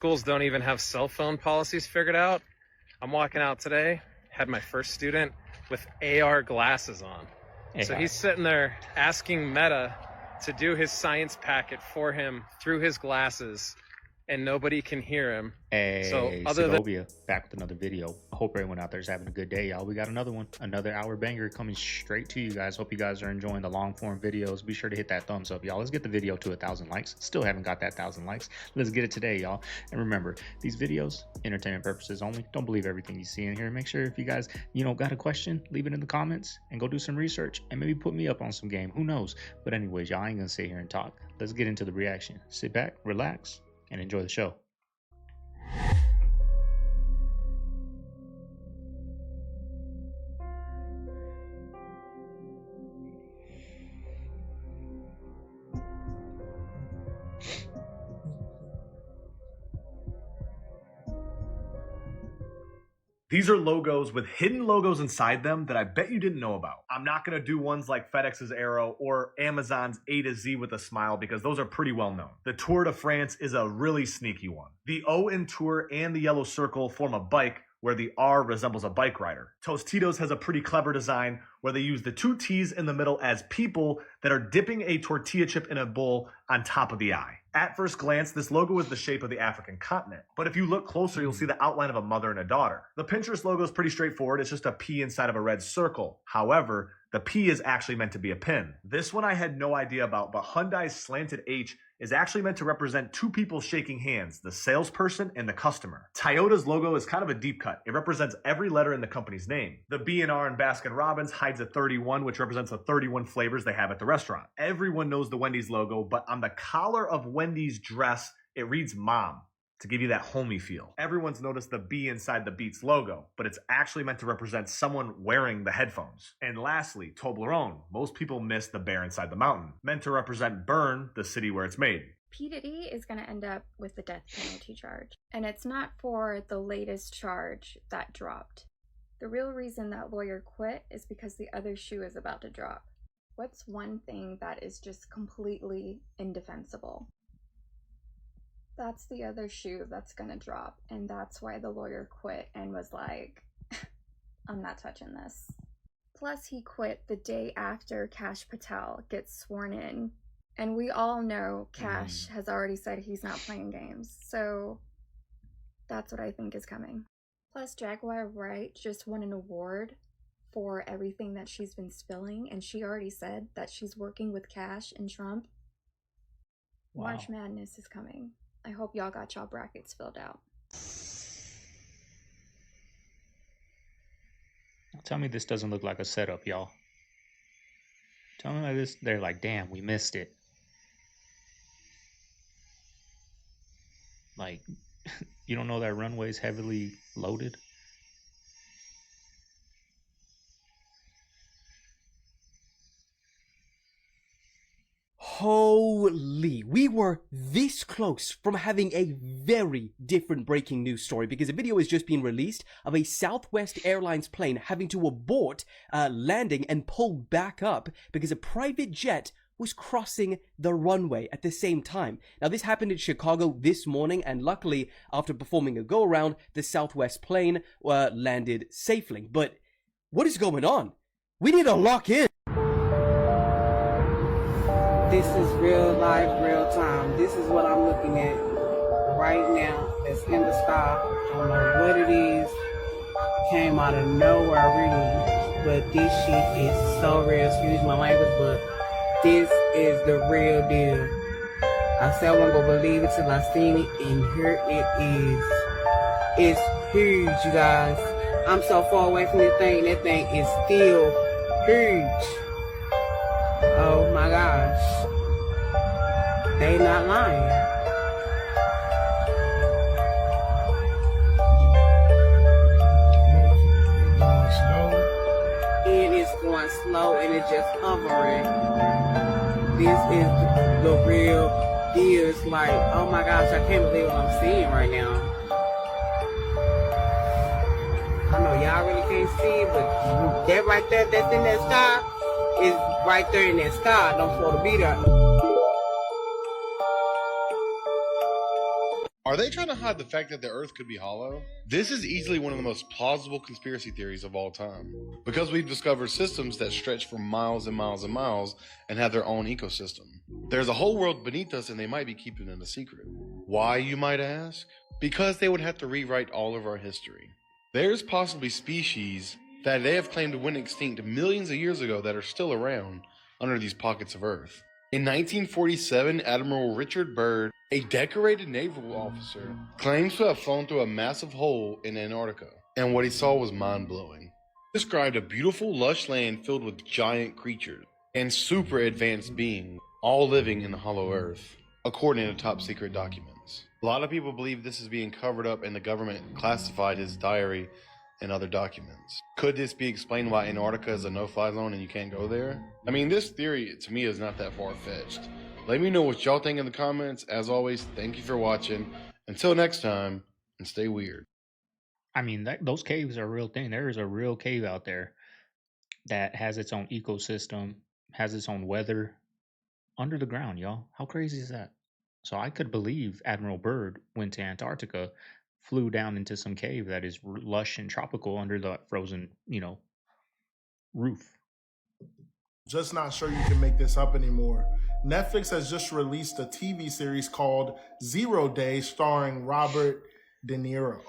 Schools don't even have cell phone policies figured out. I'm walking out today, had my first student with AR glasses on. So he's sitting there asking Meta to do his science packet for him through his glasses, and nobody can hear him. Hey, so other Segovia, back with another video. I hope everyone out there is having a good day, y'all. We got another one, another hour banger coming straight to you guys. Hope you guys are enjoying the long form videos. Be sure to hit that thumbs up, y'all. Let's get the video to 1,000 likes. Still haven't got that 1,000 likes. Let's get it today, y'all. And remember, these videos, entertainment purposes only. Don't believe everything you see in here. Make sure if you guys, got a question, leave it in the comments and go do some research and maybe put me up on some game. Who knows? But anyways, y'all, I ain't gonna sit here and talk. Let's get into the reaction. Sit back, relax, and enjoy the show. These are logos with hidden logos inside them that I bet you didn't know about. I'm not gonna do ones like FedEx's arrow or Amazon's A to Z with a smile because those are pretty well known. The Tour de France is a really sneaky one. The O in Tour and the yellow circle form a bike where the R resembles a bike rider. Tostitos has a pretty clever design where they use the two T's in the middle as people that are dipping a tortilla chip in a bowl on top of the eye. At first glance, this logo is the shape of the African continent, but if you look closer, you'll see the outline of a mother and a daughter. The Pinterest logo is pretty straightforward. It's just a P inside of a red circle. However, the P is actually meant to be a pin. This one I had no idea about, but Hyundai's slanted H is actually meant to represent two people shaking hands, the salesperson and the customer. Toyota's logo is kind of a deep cut. It represents every letter in the company's name. The B and R in Baskin-Robbins hides a 31, which represents the 31 flavors they have at the restaurant. Everyone knows the Wendy's logo, but on the collar of Wendy's dress, it reads Mom, to give you that homey feel. Everyone's noticed the B inside the Beats logo, but it's actually meant to represent someone wearing the headphones. And lastly, Toblerone. Most people miss the bear inside the mountain, meant to represent Bern, the city where it's made. P. Diddy is going to end up with the death penalty charge. And it's not for the latest charge that dropped. The real reason that lawyer quit is because the other shoe is about to drop. What's one thing that is just completely indefensible? That's the other shoe that's gonna drop, and that's why the lawyer quit and was like, I'm not touching this. Plus, he quit the day after Cash Patel gets sworn in, and we all know Cash has already said he's not playing games, so that's what I think is coming. Plus, Jaguar Wright just won an award for everything that she's been spilling, and she already said that she's working with Cash and Trump. Wow. March Madness is coming. I hope y'all got y'all brackets filled out. Tell me this doesn't look like a setup, y'all. Tell me like this, they're like, damn, we missed it. Like, you don't know that runway's heavily loaded? Holy, we were this close from having a very different breaking news story because a video has just been released of a Southwest Airlines plane having to abort landing and pull back up because a private jet was crossing the runway at the same time. Now, this happened in Chicago this morning, and luckily, after performing a go-around, the Southwest plane landed safely. But what is going on? We need to lock in. This is real life, real time. This is what I'm looking at right now. It's in the sky. I don't know what it is. Came out of nowhere, really. But this shit is so real. Excuse my language, but this is the real deal. I said I wasn't gonna believe it till I seen it, and here it is. It's huge, you guys. I'm so far away from this thing. That thing is still huge. Oh my gosh. They not lying. And it's going slow and it's just hovering. This is the real deal. It's like, oh my gosh, I can't believe what I'm seeing right now. I know y'all really can't see it, but that right there that's in that sky is right there in that sky. Don't supposed to be there. Are they trying to hide the fact that the Earth could be hollow? This is easily one of the most plausible conspiracy theories of all time, because we've discovered systems that stretch for miles and miles and miles and have their own ecosystem. There's a whole world beneath us and they might be keeping it a secret. Why, you might ask? Because they would have to rewrite all of our history. There's possibly species that they have claimed went extinct millions of years ago that are still around under these pockets of Earth. In 1947, Admiral Richard Byrd, a decorated naval officer, claims to have flown through a massive hole in Antarctica, and what he saw was mind-blowing. He described a beautiful, lush land filled with giant creatures and super advanced beings, all living in the hollow Earth, according to top-secret documents. A lot of people believe this is being covered up and the government classified his diary and other documents. Could this be explained why Antarctica is a no-fly zone and you can't go there? I mean, this theory to me is not that far-fetched. Let me know what y'all think in the comments. As always, thank you for watching. Until next time, and stay weird. I mean, those caves are a real thing. There is a real cave out there that has its own ecosystem, has its own weather under the ground, y'all. How crazy is that? So I could believe Admiral Byrd went to Antarctica, flew down into some cave that is lush and tropical under the frozen, roof. Just not sure you can make this up anymore. Netflix has just released a TV series called 0 Day starring Robert De Niro.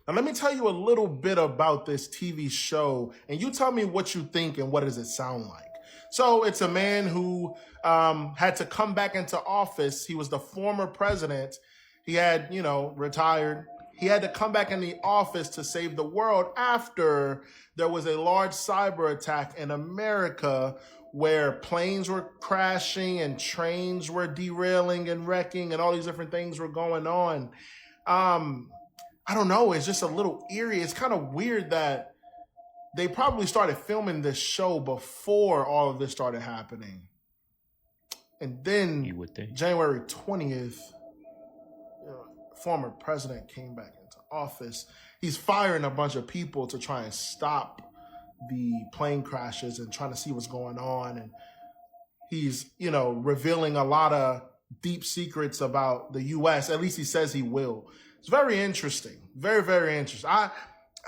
Now, let me tell you a little bit about this TV show, and you tell me what you think and what does it sound like. So it's a man who had to come back into office. He was the former president. He had, retired. He had to come back in the office to save the world after there was a large cyber attack in America where planes were crashing and trains were derailing and wrecking and all these different things were going on. I don't know. It's just a little eerie. It's kind of weird that they probably started filming this show before all of this started happening. And then January 20th, former president came back into office. He's firing a bunch of people to try and stop the plane crashes and trying to see what's going on. And he's, revealing a lot of deep secrets about the U.S. At least he says he will. It's very interesting. Very, very interesting.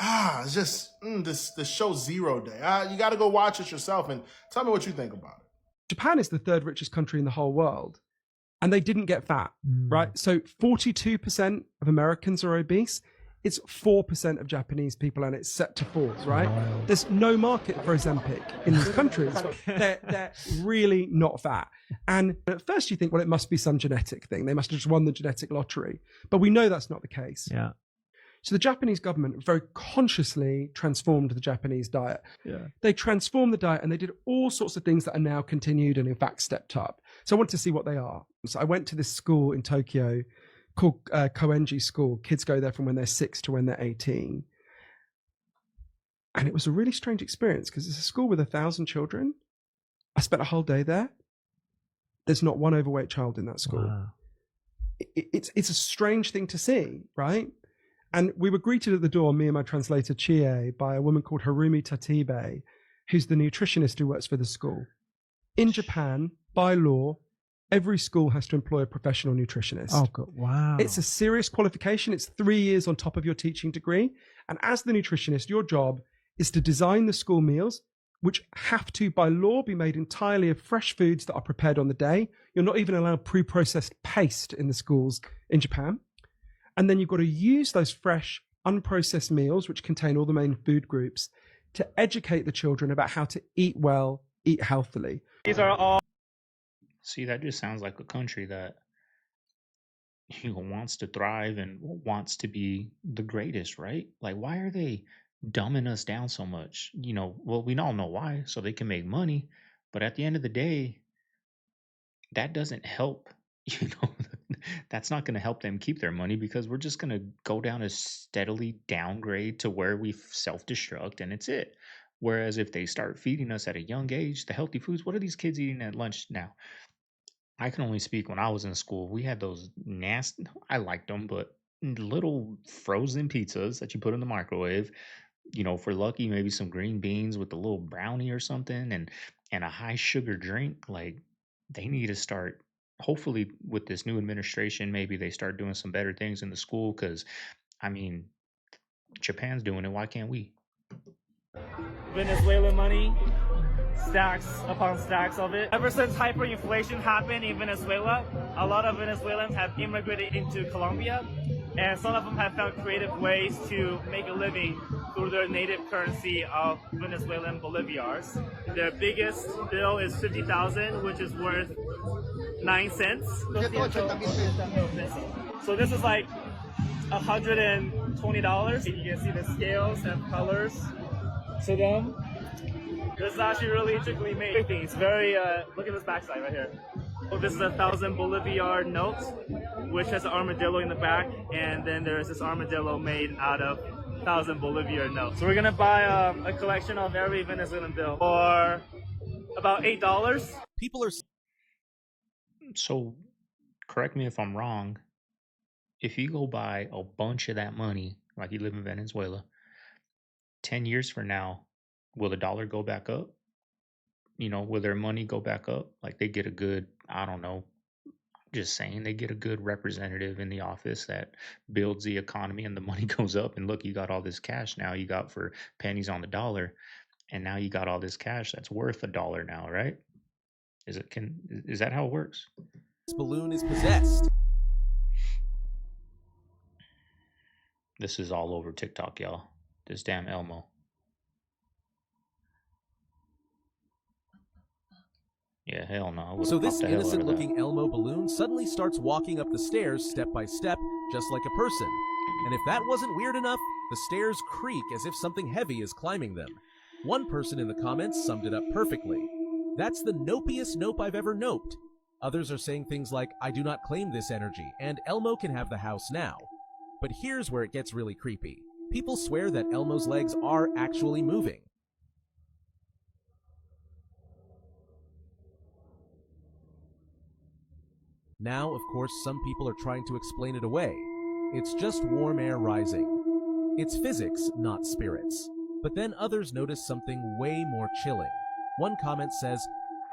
It's just this show 0 Day. You got to go watch it yourself and tell me what you think about it. Japan is the third richest country in the whole world, and they didn't get fat, right? So 42% of Americans are obese. It's 4% of Japanese people, and it's set to fall, right? Wow. There's no market for Ozempic in these countries. They're really not fat. And at first you think, well, it must be some genetic thing. They must have just won the genetic lottery. But we know that's not the case. Yeah. So the Japanese government very consciously transformed the Japanese diet. Yeah. They transformed the diet and they did all sorts of things that are now continued and in fact stepped up. So I wanted to see what they are. So I went to this school in Tokyo called Koenji School. Kids go there from when they're 6 to when they're 18. And it was a really strange experience because it's a school with 1,000 children. I spent a whole day there. There's not one overweight child in that school. Wow. It's a strange thing to see, right? And we were greeted at the door, me and my translator Chie, by a woman called Harumi Tatibe, who's the nutritionist who works for the school. In Japan, by law, every school has to employ a professional nutritionist. Oh, God. Wow. It's a serious qualification. It's 3 years on top of your teaching degree. And as the nutritionist, your job is to design the school meals, which have to, by law, be made entirely of fresh foods that are prepared on the day. You're not even allowed pre-processed paste in the schools in Japan. And then you've got to use those fresh, unprocessed meals, which contain all the main food groups, to educate the children about how to eat well, eat healthily. These are all. See, that just sounds like a country that wants to thrive and wants to be the greatest, right? Like, why are they dumbing us down so much? Well, we all know why, so they can make money. But at the end of the day, that doesn't help. That's not going to help them keep their money because we're just going to go down a steadily downgrade to where we self-destruct and it's it. Whereas if they start feeding us at a young age, the healthy foods, what are these kids eating at lunch now? I can only speak when I was in school. We had those nasty, I liked them, but little frozen pizzas that you put in the microwave. For lucky, maybe some green beans with a little brownie or something and a high sugar drink. Like, they need to start hopefully with this new administration, maybe they start doing some better things in the school. Because, I mean, Japan's doing it. Why can't we? Venezuelan money, stacks upon stacks of it. Ever since hyperinflation happened in Venezuela, a lot of Venezuelans have immigrated into Colombia, and some of them have found creative ways to make a living through their native currency of Venezuelan bolivars. Their biggest bill is 50,000, which is worth 9 cents. So this is like $120. You can see the scales and colors to them. This is actually really intricately made. It's very, look at this backside right here. So this is 1,000 Bolivar note, which has an armadillo in the back, and then there's this armadillo made out of 1,000 Bolivar notes. So we're gonna buy a collection of every Venezuelan bill for about $8. People are... So, correct me if I'm wrong. If you go buy a bunch of that money, like you live in Venezuela, 10 years from now, will the dollar go back up? You know, will their money go back up? Like they get a good, I don't know, just saying, they get a good representative in the office that builds the economy and the money goes up. And look, you got all this cash now you got for pennies on the dollar. And now you got all this cash that's worth $1 now, right? Is that how it works? This balloon is possessed. This is all over TikTok, y'all. This damn Elmo. Yeah, hell no. So this innocent-looking Elmo balloon suddenly starts walking up the stairs step by step, just like a person. And if that wasn't weird enough, the stairs creak as if something heavy is climbing them. One person in the comments summed it up perfectly. That's the nopiest nope I've ever noped. Others are saying things like, I do not claim this energy, and Elmo can have the house now. But here's where it gets really creepy. People swear that Elmo's legs are actually moving. Now, of course, some people are trying to explain it away. It's just warm air rising. It's physics, not spirits. But then others notice something way more chilling. One comment says,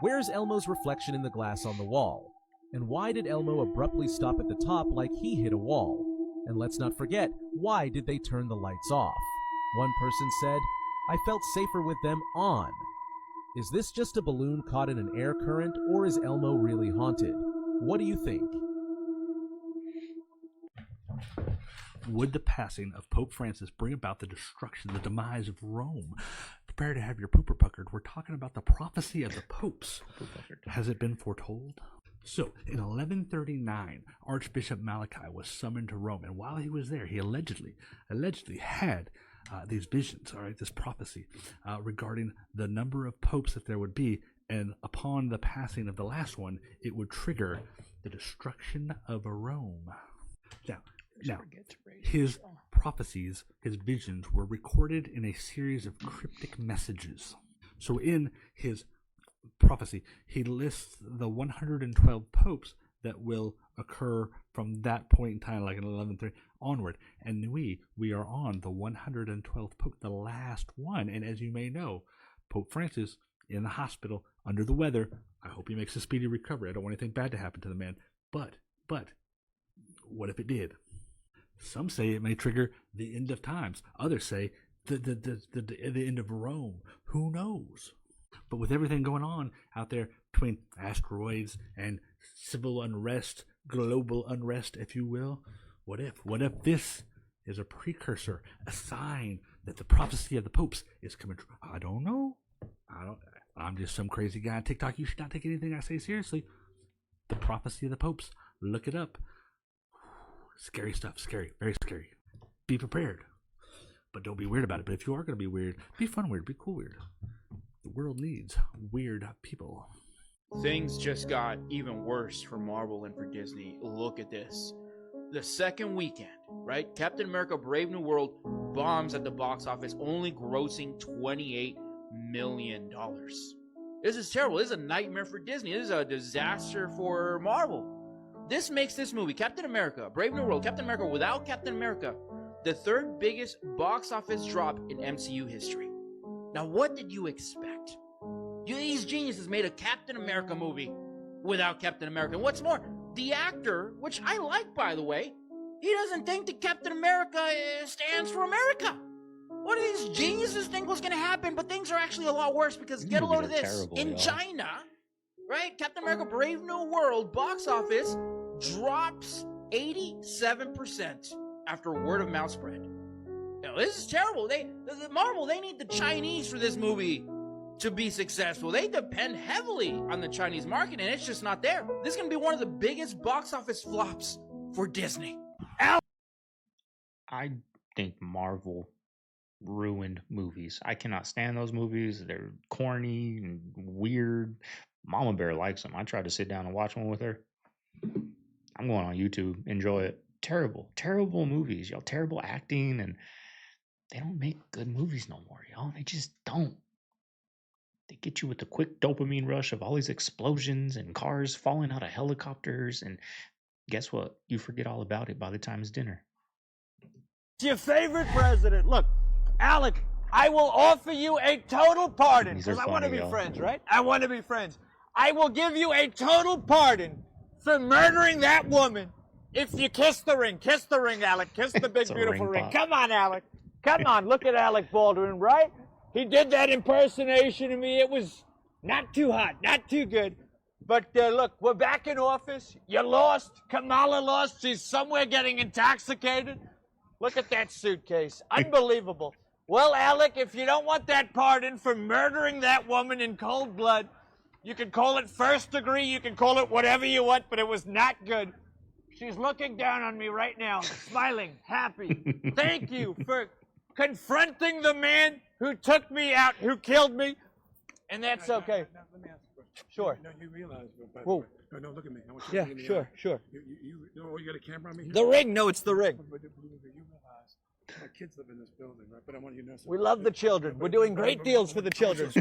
where's Elmo's reflection in the glass on the wall? And why did Elmo abruptly stop at the top like he hit a wall? And let's not forget, why did they turn the lights off? One person said, I felt safer with them on. Is this just a balloon caught in an air current, or is Elmo really haunted? What do you think? Would the passing of Pope Francis bring about the destruction, the demise of Rome? Prepare to have your pooper puckered. We're talking about the prophecy of the popes. Has it been foretold? So, in 1139, Archbishop Malachi was summoned to Rome, and while he was there, he allegedly had these visions, all right, this prophecy regarding the number of popes that there would be, and upon the passing of the last one, it would trigger the destruction of Rome. Now, his prophecies, his visions, were recorded in a series of cryptic messages. So in his prophecy, he lists the 112 popes that will occur from that point in time, like in 1130 onward. And we are on the 112th pope, the last one. And as you may know, Pope Francis in the hospital under the weather. I hope he makes a speedy recovery. I don't want anything bad to happen to the man. But what if it did? Some say it may trigger the end of times. Others say the end of Rome. Who knows? But with everything going on out there between asteroids and civil unrest, global unrest, if you will, what if this is a precursor, a sign that the prophecy of the popes is coming true? I don't know. I'm just some crazy guy on TikTok. You should not take anything I say seriously. The prophecy of the popes. Look it up. Scary stuff. Scary. Very scary. Be prepared. But don't be weird about it. But if you are going to be weird, be fun weird. Be cool weird. The world needs weird people. Things just got even worse for Marvel and for Disney. Look at this. The second weekend, right? Captain America Brave New World bombs at the box office, only grossing $28 million. This is terrible. This is a nightmare for Disney. This is a disaster for Marvel. This makes this movie, Captain America, Brave New World, Captain America without Captain America, the third biggest box office drop in MCU history. Now, what did you expect? These geniuses made a Captain America movie, without Captain America. And what's more, the actor, which I like, by the way, he doesn't think that Captain America stands for America. What do these geniuses think was going to happen? But things are actually a lot worse because get a load of this. Terrible, in y'all. China, right? Captain America Brave New World box office drops 87% after word of mouth spread. Now, this is terrible. Marvel, they need the Chinese for this movie to be successful. They depend heavily on the Chinese market, and it's just not there. This is going to be one of the biggest box office flops for Disney. I think Marvel ruined movies. I cannot stand those movies. They're corny and weird. Mama Bear likes them. I tried to sit down and watch one with her. I'm going on YouTube. Enjoy it. Terrible movies, y'all. Terrible acting, and they don't make good movies no more, y'all. They just don't. They get you with the quick dopamine rush of all these explosions and cars falling out of helicopters, and guess what? You forget all about it by the time it's dinner. It's your favorite president. Look, Alec, I will offer you a total pardon because I want to be friends, right? I want to be friends. I will give you a total pardon for murdering that woman if you kiss the ring. Kiss the ring, Alec. Kiss the big, beautiful ring. Come on, Alec. Come on. Look at Alec Baldwin, right? He did that impersonation of me. It was not too hot, not too good. But look, we're back in office. You lost. Kamala lost. She's somewhere getting intoxicated. Look at that suitcase. Unbelievable. Well, Alec, if you don't want that pardon for murdering that woman in cold blood, you can call it first degree, you can call it whatever you want, but it was not good. She's looking down on me right now, smiling, happy. Thank you for confronting the man who took me out, who killed me, and that's okay. Now, let me ask a question. Sure. No, you realize, by the Whoa. way. No, look at me. I want you to look at me. Sure. You got a camera on me here? The ring, no, it's the ring. But you realize my kids live in this building, right? But I want you to know something. We love the children. We're doing great deals for the children.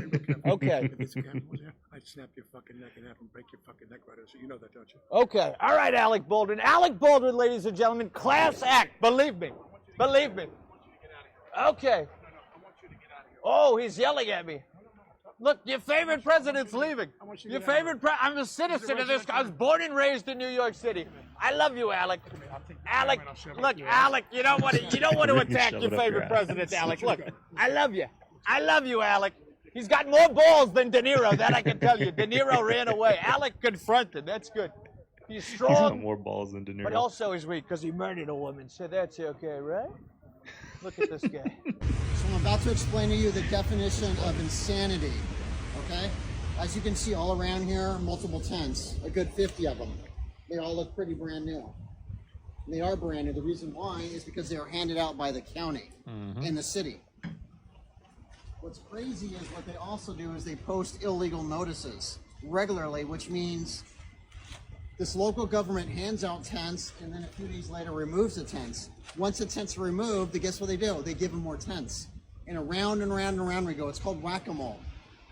Okay. If this camera was there, I'd snap your fucking neck in half and break your fucking neck right out. So you know that, don't you? Okay. All right, Alec Baldwin. Alec Baldwin, ladies and gentlemen, class act. Believe me. Believe me. Okay. Oh, he's yelling at me. Look, your favorite president's leaving. Your favorite I'm a citizen of this. I was born and raised in New York City. I love you, Alec. Alec, look, Alec, you don't want to attack your favorite president, Alec. Look, I love you. I love you, Alec. He's got more balls than De Niro, that I can tell you. De Niro ran away. Alec confronted. That's good. He's strong. He's got more balls than De Niro. But also he's weak because he murdered a woman. So that's okay, right? Look at this guy. So I'm about to explain to you the definition of insanity, okay? As you can see all around here, multiple tents, a good 50 of them. They all look pretty brand new. And they are brand new. The reason why is because they were handed out by the county in the city. What's crazy is what they also do is they post illegal notices regularly, which means this local government hands out tents and then a few days later removes the tents. Once the tents are removed, guess what they do? They give them more tents. And around and around and around we go. It's called whack-a-mole.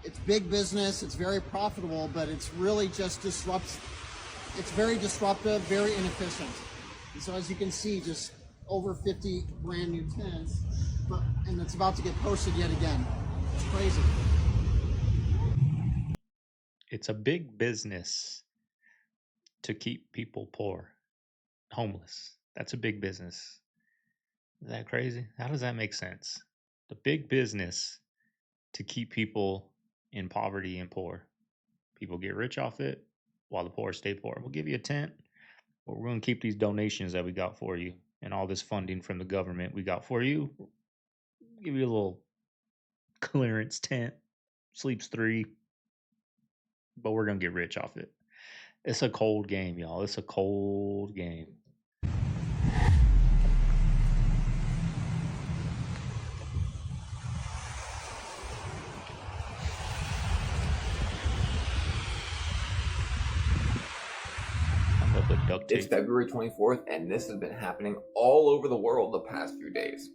It's big business, it's very profitable, but it's really just disrupts. It's very disruptive, very inefficient. And so as you can see, just over 50 brand new tents, and it's about to get posted yet again. It's crazy. It's a big business to keep people poor, homeless. That's a big business. Is that crazy? How does that make sense? The big business to keep people in poverty and poor. People get rich off it while the poor stay poor. We'll give you a tent, but we're going to keep these donations that we got for you and all this funding from the government we got for you. We'll give you a little clearance tent, sleeps 3, but we're going to get rich off it. It's a cold game, y'all. It's a cold game. It's February 24th, and this has been happening all over the world the past few days.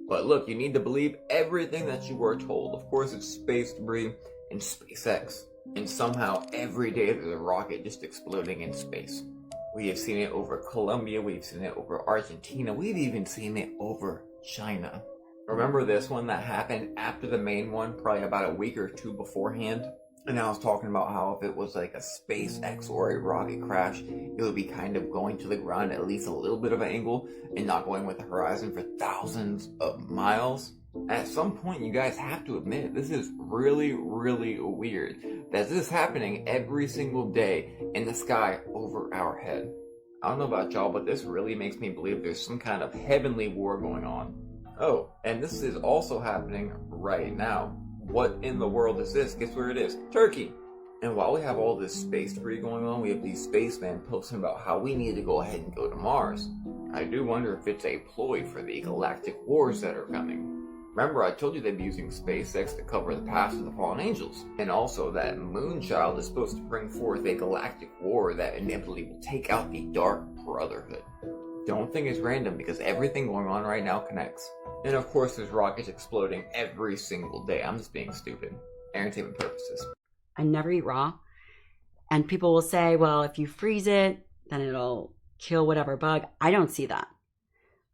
But look, you need to believe everything that you were told. Of course, it's space debris and SpaceX. And somehow, every day there's a rocket just exploding in space. We have seen it over Colombia, we've seen it over Argentina, we've even seen it over China. Remember this one that happened after the main one, probably about a week or 2 beforehand? And I was talking about how if it was like a SpaceX or a rocket crash, it would be kind of going to the ground at least a little bit of an angle and not going with the horizon for thousands of miles. At some point, you guys have to admit, this is really, really weird that this is happening every single day in the sky over our head. I don't know about y'all, but this really makes me believe there's some kind of heavenly war going on. Oh, and this is also happening right now. What in the world is this? Guess where it is? Turkey! And while we have all this space debris going on, we have these spacemen posting about how we need to go ahead and go to Mars. I do wonder if it's a ploy for the galactic wars that are coming. Remember, I told you they'd be using SpaceX to cover the past of the fallen angels. And also that Moonchild is supposed to bring forth a galactic war that inevitably will take out the Dark Brotherhood. Don't think it's random because everything going on right now connects. And of course there's rockets exploding every single day. I'm just being stupid. Entertainment purposes. I never eat raw. And people will say, well, if you freeze it, then it'll kill whatever bug. I don't see that.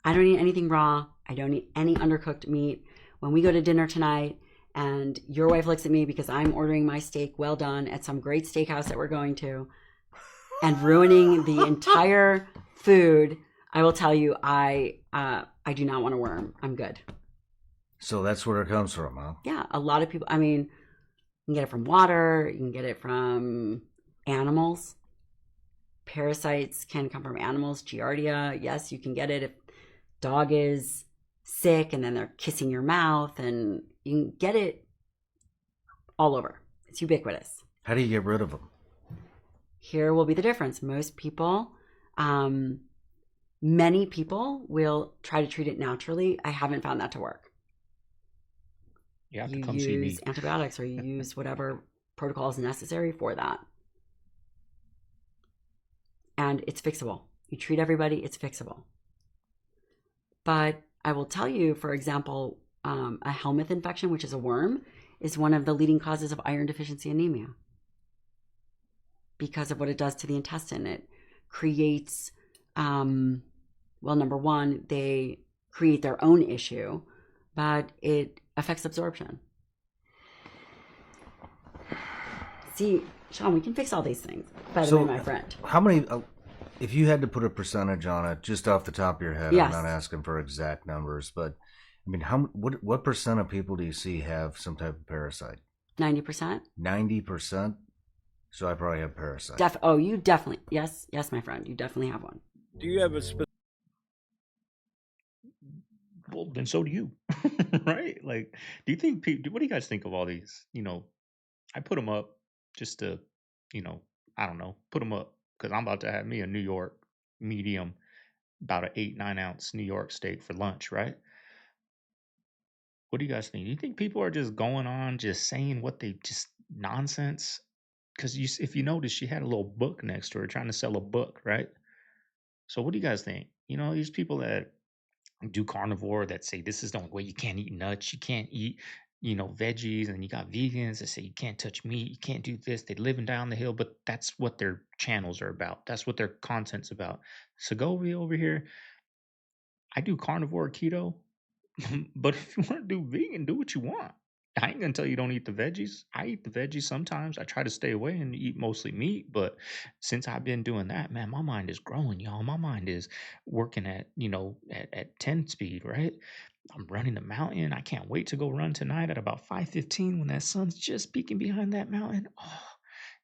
I don't eat anything raw. I don't eat any undercooked meat. When we go to dinner tonight and your wife looks at me because I'm ordering my steak well done at some great steakhouse that we're going to and ruining the entire food, I will tell you I do not want a worm. I'm good. So that's where it comes from, huh? Yeah, a lot of people, I mean, you can get it from water, you can get it from animals. Parasites can come from animals. Giardia, yes, you can get it if dog is sick and then they're kissing your mouth, and you can get it all over. It's ubiquitous. How do you get rid of them? Here will be the difference. Most people, many people will try to treat it naturally. I haven't found that to work. You have to You come see me. use antibiotics or you use whatever protocol is necessary for that. And it's fixable. You treat everybody, it's fixable. But I will tell you, for example, a helminth infection, which is a worm, is one of the leading causes of iron deficiency anemia because of what it does to the intestine. It creates, well, number one, they create their own issue, but it affects absorption. See, Sean, we can fix all these things. By the way, my friend. How many, if you had to put a percentage on it, just off the top of your head, yes. I'm not asking for exact numbers, but I mean, what percent of people do you see have some type of parasite? 90%. 90%? So I probably have parasite. Oh, you definitely, yes, my friend, you definitely have one. Do you have a specific? Well, then so do you, right? Like, do you think people? What do you guys think of all these? You know, I put them up just to, you know, I don't know, put them up because I'm about to have me a New York medium, about an 8-9 ounce New York steak for lunch, right? What do you guys think? Do you think people are just going on, just saying what they just nonsense? Because if you notice, she had a little book next to her trying to sell a book, right? So what do you guys think? You know, these people that do carnivore that say this is the only way, you can't eat nuts, you can't eat, you know, veggies, and you got vegans that say you can't touch meat, you can't do this. They're living down the hill, but that's what their channels are about. That's what their content's about. Segovia over here, I do carnivore keto, but if you want to do vegan, do what you want. I ain't gonna tell you don't eat the veggies. I eat the veggies sometimes. I try to stay away and eat mostly meat, but since I've been doing that, man, my mind is growing, y'all. My mind is working at, you know, at 10 speed, right? I'm running the mountain. I can't wait to go run tonight at about 5:15 when that sun's just peeking behind that mountain. Oh,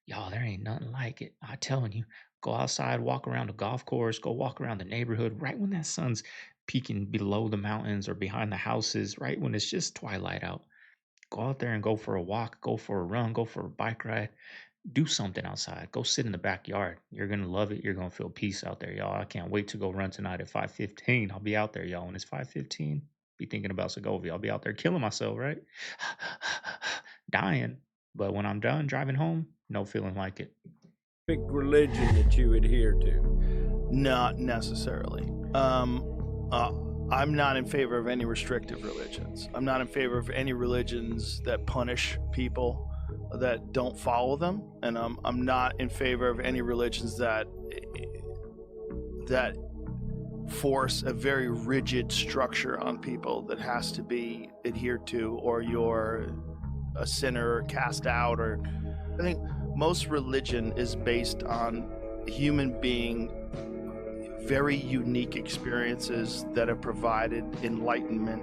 y'all, there ain't nothing like it. I'm telling you, go outside, walk around the golf course, go walk around the neighborhood right when that sun's peeking below the mountains or behind the houses, right when it's just twilight out. Go out there and go for a walk, go for a run, go for a bike ride. Do something outside. Go sit in the backyard. You're going to love it. You're going to feel peace out there, y'all. I can't wait to go run tonight at 5:15. I'll be out there, y'all. When it's 5:15, be thinking about Segovia. I'll be out there killing myself, right? Dying. But when I'm done driving home, no feeling like it. Big religion that you adhere to? Not necessarily. I'm not in favor of any restrictive religions. I'm not in favor of any religions that punish people that don't follow them, and I'm not in favor of any religions that force a very rigid structure on people that has to be adhered to, or you're a sinner or cast out, or I think most religion is based on human being very unique experiences that have provided enlightenment,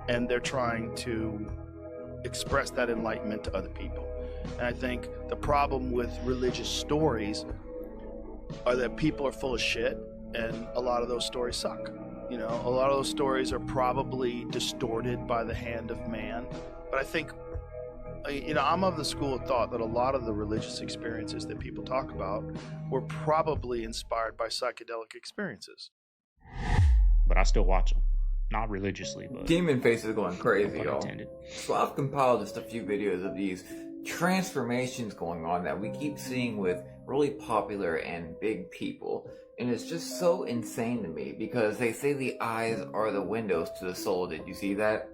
and they're trying to express that enlightenment to other people. And I think the problem with religious stories are that people are full of shit, and a lot of those stories suck. You know, a lot of those stories are probably distorted by the hand of man. But I think, you know, I'm of the school of thought that a lot of the religious experiences that people talk about were probably inspired by psychedelic experiences. But I still watch them. Not religiously, but... Demon Face is going crazy, y'all. So I've compiled just a few videos of these transformations going on that we keep seeing with really popular and big people. And it's just so insane to me because they say the eyes are the windows to the soul. Did you see that?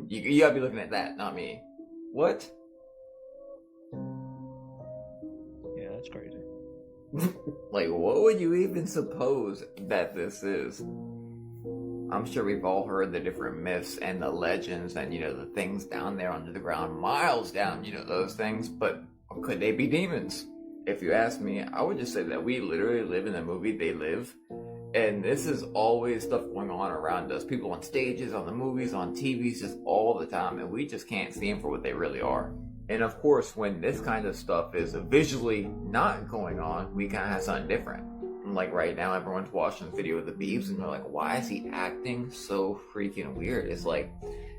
You gotta be looking at that, not me. What? Yeah, that's crazy. Like, what would you even suppose that this is? I'm sure we've all heard the different myths and the legends and, you know, the things down there under the ground, miles down, you know, those things, but could they be demons? If you ask me, I would just say that we literally live in the movie they live, and this is always stuff going on around us. People on stages, on the movies, on TVs, just all the time, and we just can't see them for what they really are. And of course, when this kind of stuff is visually not going on, we kind of have something different. Like right now, everyone's watching the video of the Beebs, and they're like, why is he acting so freaking weird? It's like,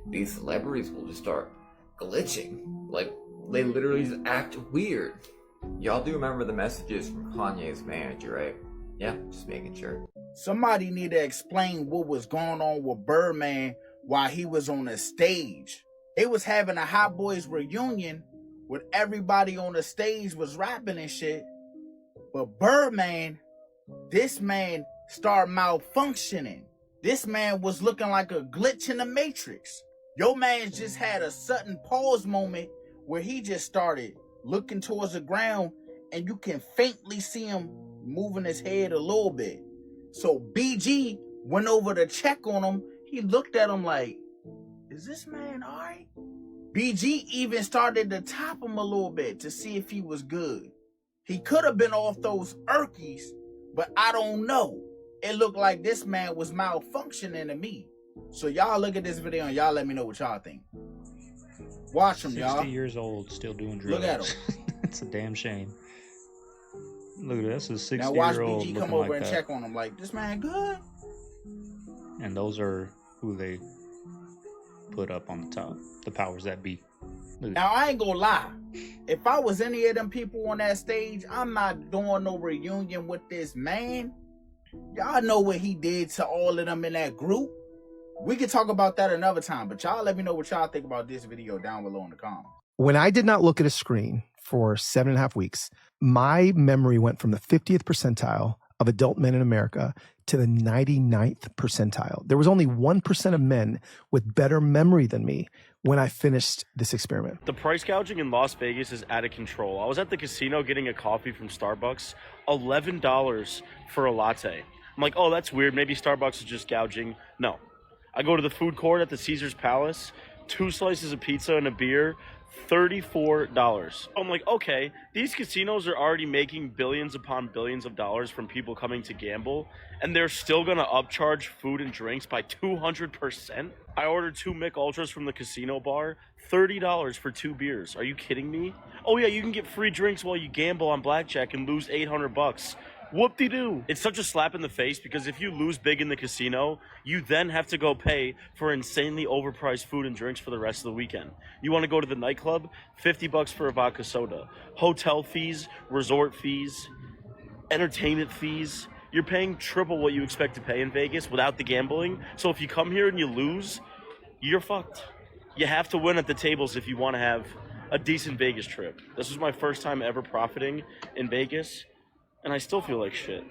these celebrities will just start glitching. Like, they literally just act weird. Y'all do remember the messages from Kanye's manager, right? Yeah, just making sure. Somebody need to explain what was going on with Birdman while he was on the stage. They was having a Hot Boys reunion where everybody on the stage was rapping and shit. But Birdman, this man started malfunctioning. This man was looking like a glitch in the Matrix. Your man just had a sudden pause moment where he just started looking towards the ground, and you can faintly see him moving his head a little bit. So BG went over to check on him. He looked at him like, is this man all right? BG even started to tap him a little bit to see if he was good. He could have been off those Erkies, but I don't know. It looked like this man was malfunctioning to me. So y'all look at this video and y'all let me know what y'all think. Watch him, y'all. 60 years old, still doing drugs. Look at him. It's a damn shame. Look at this, a 60-year-old. Now watch BG come over like and that. check on him like, this man good? And those are who they put up on the top, the powers that be. Now I ain't gonna lie. If I was any of them people on that stage, I'm not doing no reunion with this man. Y'all know what he did to all of them in that group. We could talk about that another time, but y'all let me know what y'all think about this video down below in the comments. When I did not look at a screen for 7.5 weeks, my memory went from the 50th percentile of adult men in America to the 99th percentile. There was only 1% of men with better memory than me when I finished this experiment. The price gouging in Las Vegas is out of control. I was at the casino getting a coffee from Starbucks, $11 for a latte. I'm like, oh, that's weird. Maybe Starbucks is just gouging. No. I go to the food court at the Caesars Palace, 2 slices of pizza and a beer, $34. I'm like, okay, these casinos are already making billions upon billions of dollars from people coming to gamble, and they're still gonna upcharge food and drinks by 200%? I ordered 2 Mick Ultras from the casino bar, $30 for 2 beers. Are you kidding me? Oh yeah, you can get free drinks while you gamble on blackjack and lose $800. Whoop-de-doo. It's such a slap in the face because if you lose big in the casino, you then have to go pay for insanely overpriced food and drinks for the rest of the weekend. You want to go to the nightclub? $50 for a vodka soda. Hotel fees, resort fees, entertainment fees. You're paying triple what you expect to pay in Vegas without the gambling. So if you come here and you lose, you're fucked. You have to win at the tables if you want to have a decent Vegas trip. This was my first time ever profiting in Vegas, and I still feel like shit.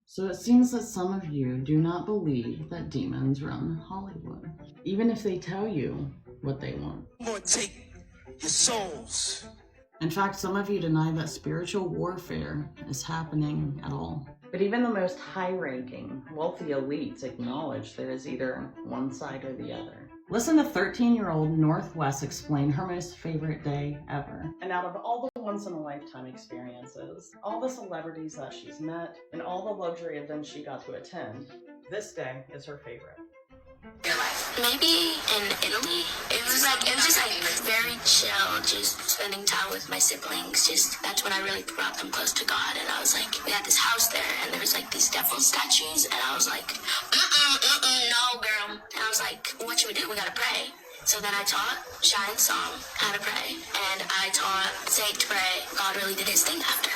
So it seems that some of you do not believe that demons run Hollywood, even if they tell you what they want. I'm gonna take your souls. In fact, some of you deny that spiritual warfare is happening at all. But even the most high-ranking, wealthy elites acknowledge there is either one side or the other. Listen to 13-year-old Northwest explain her most favorite day ever. And out of all the once-in-a-lifetime experiences, all the celebrities that she's met, and all the luxury events she got to attend, this day is her favorite. Maybe in Italy. It was just very chill, just spending time with my siblings. That's when I really brought them close to God. And I was like, we had this house there, and there was like these devil statues, and I was like, no, girl. And I was like, what should we do? We gotta pray. So then I taught Shine Song how to pray, and I taught Saint to pray. God really did his thing after.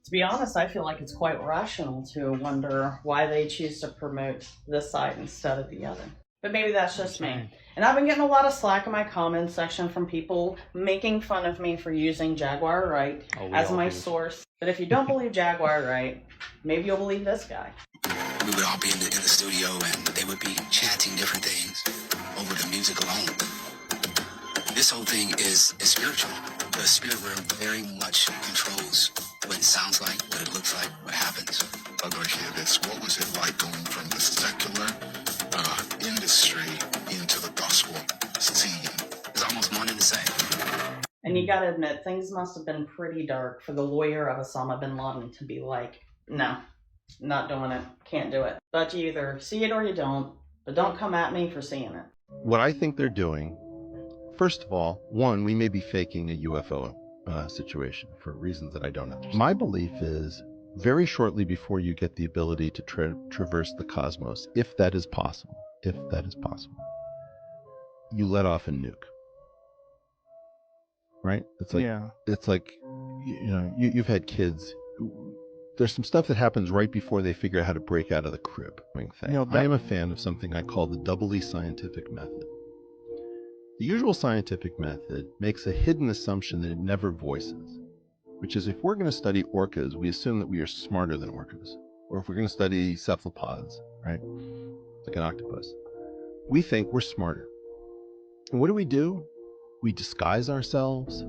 To be honest, I feel like it's quite rational to wonder why they choose to promote this side instead of the other. But maybe that's just me. And I've been getting a lot of slack in my comments section from people making fun of me for using Jaguar Wright as my source. But if you don't believe Jaguar Wright, maybe you'll believe this guy. We would all be in the studio and they would be chanting different things over the music alone. This whole thing is spiritual. The spirit realm very much controls what it sounds like, what it looks like, what happens. I'd like to hear this. What was it like going from the secular industry into the gospel scene? It's almost one and the same. And you gotta admit, things must have been pretty dark for the lawyer of Osama bin Laden to be like, no, not doing it, can't do it. But you either see it or you don't, but don't come at me for seeing it. What I think they're doing, first of all, one, we may be faking a UFO situation for reasons that I don't understand. My belief is very shortly before you get the ability to traverse the cosmos, if that is possible, you let off a nuke. Right? It's like, it's like, you've had kids. There's some stuff that happens right before they figure out how to break out of the crib. I am a fan of something I call the doubly scientific method. The usual scientific method makes a hidden assumption that it never voices, which is if we're going to study orcas, we assume that we are smarter than orcas. Or if we're going to study cephalopods, right, like an octopus, we think we're smarter. And what do? We disguise ourselves.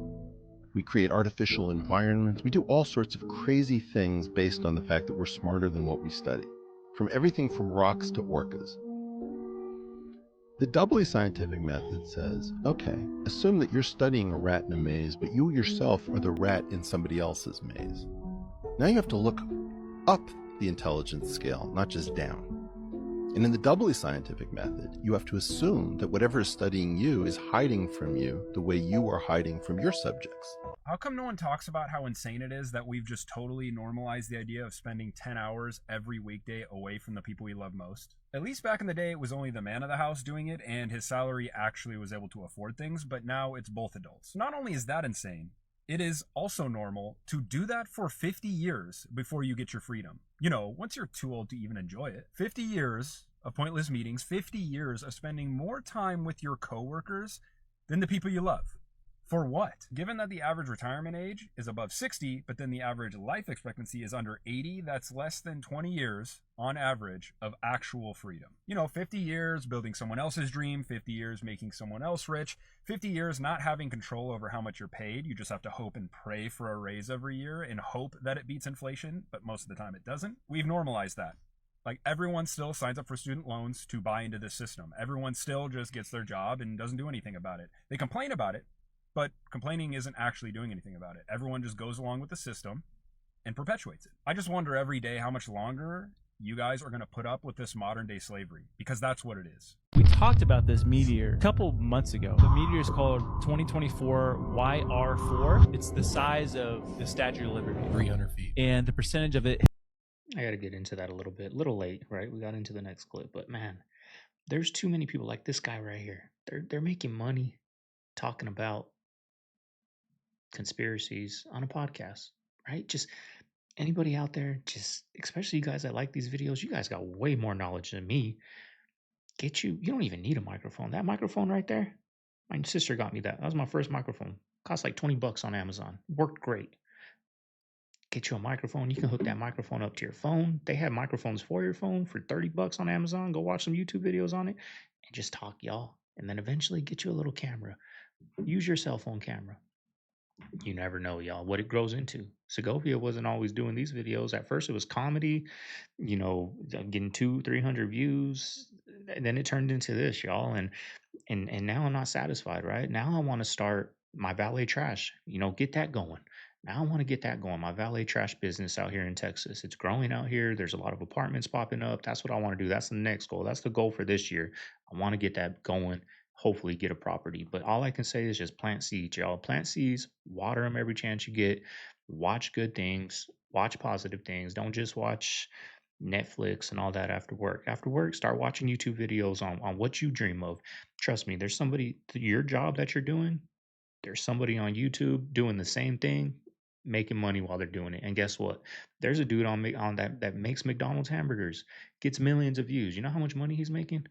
We create artificial environments. We do all sorts of crazy things based on the fact that we're smarter than what we study, from everything from rocks to orcas. The doubly scientific method says, okay, assume that you're studying a rat in a maze, but you yourself are the rat in somebody else's maze. Now you have to look up the intelligence scale, not just down. And in the doubly scientific method, you have to assume that whatever is studying you is hiding from you the way you are hiding from your subjects. How come no one talks about how insane it is that we've just totally normalized the idea of spending 10 hours every weekday away from the people we love most? At least back in the day, it was only the man of the house doing it, and his salary actually was able to afford things, but now it's both adults. Not only is that insane, it is also normal to do that for 50 years before you get your freedom. Once you're too old to even enjoy it. 50 years of pointless meetings, 50 years of spending more time with your coworkers than the people you love. For what? Given that the average retirement age is above 60, but then the average life expectancy is under 80, that's less than 20 years on average of actual freedom. 50 years building someone else's dream, 50 years making someone else rich, 50 years not having control over how much you're paid. You just have to hope and pray for a raise every year and hope that it beats inflation, but most of the time it doesn't. We've normalized that. Like, everyone still signs up for student loans to buy into this system. Everyone still just gets their job and doesn't do anything about it. They complain about it, but complaining isn't actually doing anything about it. Everyone just goes along with the system and perpetuates it. I just wonder every day how much longer you guys are going to put up with this modern day slavery, because that's what it is. We talked about this meteor a couple months ago. The meteor is called 2024 YR4. It's the size of the Statue of Liberty. 300 feet. And the percentage of it... I got to get into that a little bit. A little late, right? We got into the next clip, but man, there's too many people like this guy right here. They're making money talking about conspiracies on a podcast, right? Just anybody out there, just especially you guys that like these videos, you guys got way more knowledge than me. You don't even need a microphone. That microphone right there, my sister got me that. That was my first microphone. Cost like $20 on Amazon. Worked great. Get you a microphone. You can hook that microphone up to your phone. They have microphones for your phone for $30 on Amazon. Go watch some YouTube videos on it and just talk, y'all. And then eventually get you a little camera. Use your cell phone camera. You never know, y'all, what it grows into. Segovia wasn't always doing these videos. At first it was comedy, getting 200-300 views. And then it turned into this, y'all. And now I'm not satisfied, right? Now I want to start my valet trash, get that going. Now I want to get that going. My valet trash business out here in Texas. It's growing out here. There's a lot of apartments popping up. That's what I want to do. That's the next goal. That's the goal for this year. I want to get that going. Hopefully get a property. But all I can say is just plant seeds, y'all. Plant seeds, water them every chance you get. Watch good things. Watch positive things. Don't just watch Netflix and all that after work. After work, start watching YouTube videos on what you dream of. Trust me, there's somebody, your job that you're doing, there's somebody on YouTube doing the same thing, making money while they're doing it. And guess what? There's a dude on that makes McDonald's hamburgers, gets millions of views. You know how much money he's making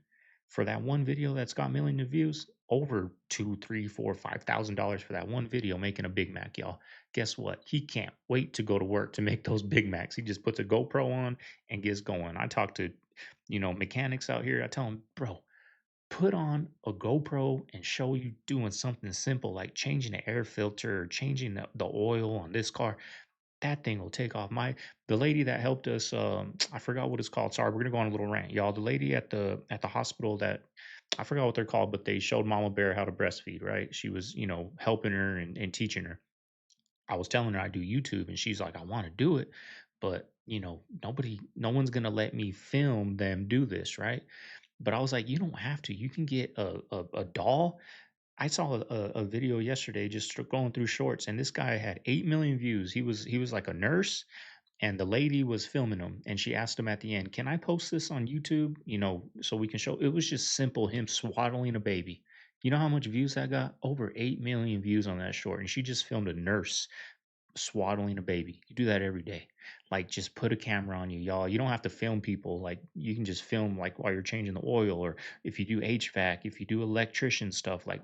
for that one video that's got millions of views? Over $2, $3, $4, $5,000 for that one video making a Big Mac, y'all. Guess what? He can't wait to go to work to make those Big Macs. He just puts a GoPro on and gets going. I talk to, mechanics out here. I tell them, bro, put on a GoPro and show you doing something simple like changing the air filter or changing the oil on this car. That thing will take off. The lady that helped us, I forgot what it's called. Sorry, we're gonna go on a little rant, y'all. The lady at the hospital that I forgot what they're called, but they showed Mama Bear how to breastfeed, right? She was, helping her and teaching her. I was telling her I do YouTube, and she's like, I want to do it, but no one's gonna let me film them do this, right? But I was like, you don't have to. You can get a doll. I saw a video yesterday just going through shorts, and this guy had 8 million views. He was like a nurse, and the lady was filming him, and she asked him at the end, "Can I post this on YouTube? So we can show." It was just simple, him swaddling a baby. You know how much views that got? Over 8 million views on that short, and she just filmed a nurse swaddling a baby. You do that every day. Like, just put a camera on you, y'all. You don't have to film people. Like, you can just film like while you're changing the oil, or if you do HVAC, if you do electrician stuff. Like,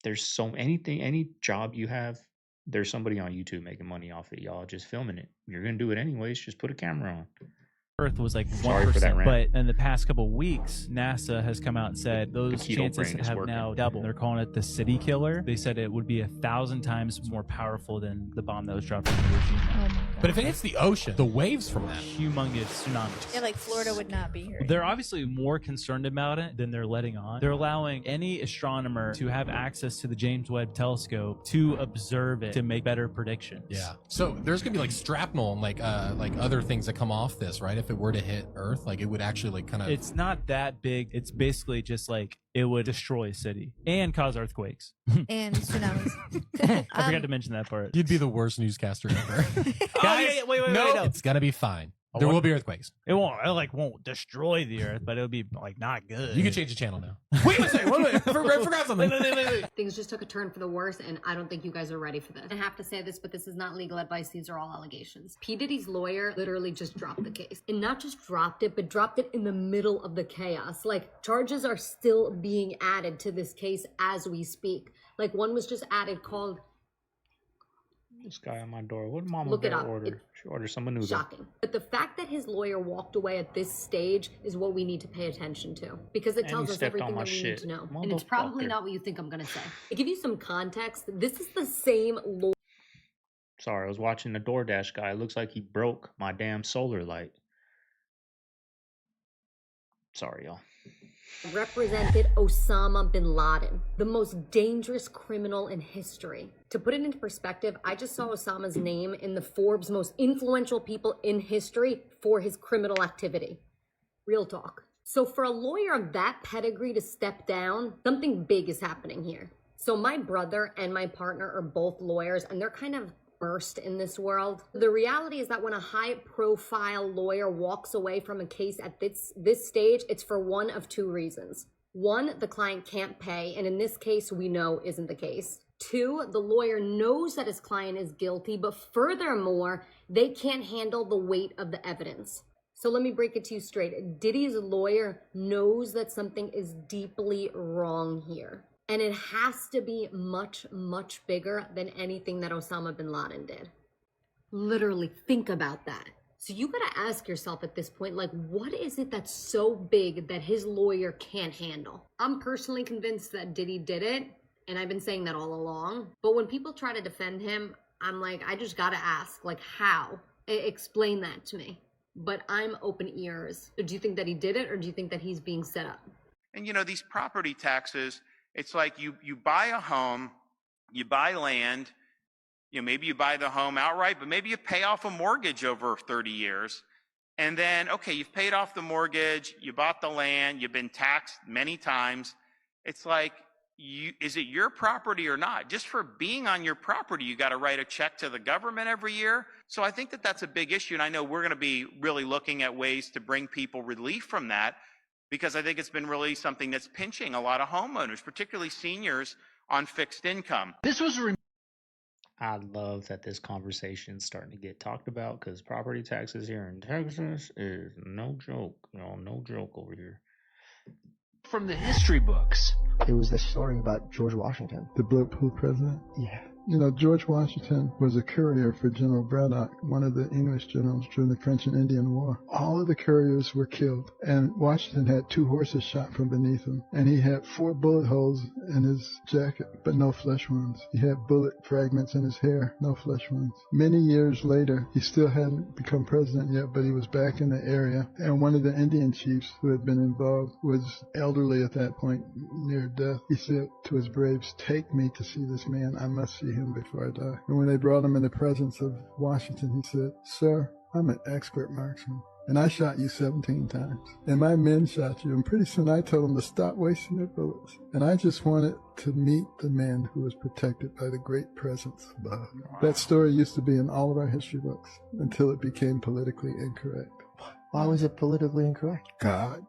there's any job you have, there's somebody on YouTube making money off it, y'all. Just filming it. You're gonna do it anyways. Just put a camera on. Earth was like Sorry for that 1%, rant. but in the past couple of weeks, NASA has come out and said those keto chances brain is have working. now doubled. They're calling it the city killer. They said it would be 1,000 times more powerful than the bomb that was dropped from Hiroshima. But if it hits the ocean, the waves from that, humongous tsunamis. Yeah, like Florida would not be here. They're obviously more concerned about it than they're letting on. They're allowing any astronomer to have access to the James Webb Telescope to observe it to make better predictions. yeah. So there's gonna be like shrapnel and like other things that come off this, right? If it were to hit Earth, like it would actually like kind of. It's not that big. It's basically just like it would destroy a city and cause earthquakes. And tsunamis. I forgot to mention that part. You'd be the worst newscaster ever. Guys, wait, no. It's gonna be fine. There will be earthquakes. It won't destroy the earth, but it'll be like not good. You can change the channel now. Wait a second. Wait. I forgot something. Wait. Things just took a turn for the worse, and I don't think you guys are ready for this. I have to say this, but this is not legal advice. These are all allegations. P. Diddy's lawyer literally just dropped the case. And not just dropped it, but dropped it in the middle of the chaos. Like, charges are still being added to this case as we speak. Like, one was just added called... This guy on my door. What did Mama Look it Bear up. order? She ordered some menudo. Shocking. But the fact that his lawyer walked away at this stage is what we need to pay attention to, because it And tells he us stepped on everything my that we need shit. to know. And it's probably Motherfucker. not what you think I'm going to say. To give you some context, this is the same lawyer. Sorry, I was watching the DoorDash guy. It looks like he broke my damn solar light. Sorry, y'all. Represented Osama bin Laden, the most dangerous criminal in history. To put it into perspective, I just saw Osama's name in the Forbes most influential people in history for his criminal activity. Real talk. So for a lawyer of that pedigree to step down, something big is happening here. So my brother and my partner are both lawyers, and they're kind of first in this world. The reality is that when a high-profile lawyer walks away from a case at this stage, it's for one of two reasons. One, the client can't pay, and in this case, we know isn't the case. Two, the lawyer knows that his client is guilty, but furthermore, they can't handle the weight of the evidence. So let me break it to you straight. Diddy's lawyer knows that something is deeply wrong here. And it has to be much, much bigger than anything that Osama bin Laden did. Literally, think about that. So you gotta ask yourself at this point, like, what is it that's so big that his lawyer can't handle? I'm personally convinced that Diddy did it, and I've been saying that all along. But when people try to defend him, I'm like, I just gotta ask, like, how? Explain that to me. But I'm open ears. Do you think that he did it, or do you think that he's being set up? And these property taxes, it's like you buy a home you buy land, maybe you buy the home outright, but maybe you pay off a mortgage over 30 years. And then, okay, you've paid off the mortgage, you bought the land, you've been taxed many times. It's like, is it your property or not? Just for being on your property, you got to write a check to the government every year. So I think that that's a big issue. And I know we're going to be really looking at ways to bring people relief from that, because I think it's been really something that's pinching a lot of homeowners, particularly seniors on fixed income. I love that this conversation is starting to get talked about, because property taxes here in Texas is no joke. No joke over here. From the history books. It was the story about George Washington. The bulletproof president? Yeah. George Washington was a courier for General Braddock, one of the English generals during the French and Indian War. All of the couriers were killed, and Washington had 2 horses shot from beneath him, and he had 4 bullet holes in his jacket, but no flesh wounds. He had bullet fragments in his hair, no flesh wounds. Many years later, he still hadn't become president yet, but he was back in the area, and one of the Indian chiefs who had been involved was elderly at that point, near death. He said to his braves, "Take me to see this man. I must see him before I die." And when they brought him in the presence of Washington, he said, "Sir, I'm an expert marksman, and I shot you 17 times. And my men shot you, and pretty soon I told them to stop wasting their bullets. And I just wanted to meet the man who was protected by the great presence above." Wow. That story used to be in all of our history books until it became politically incorrect. Why was it politically incorrect? God.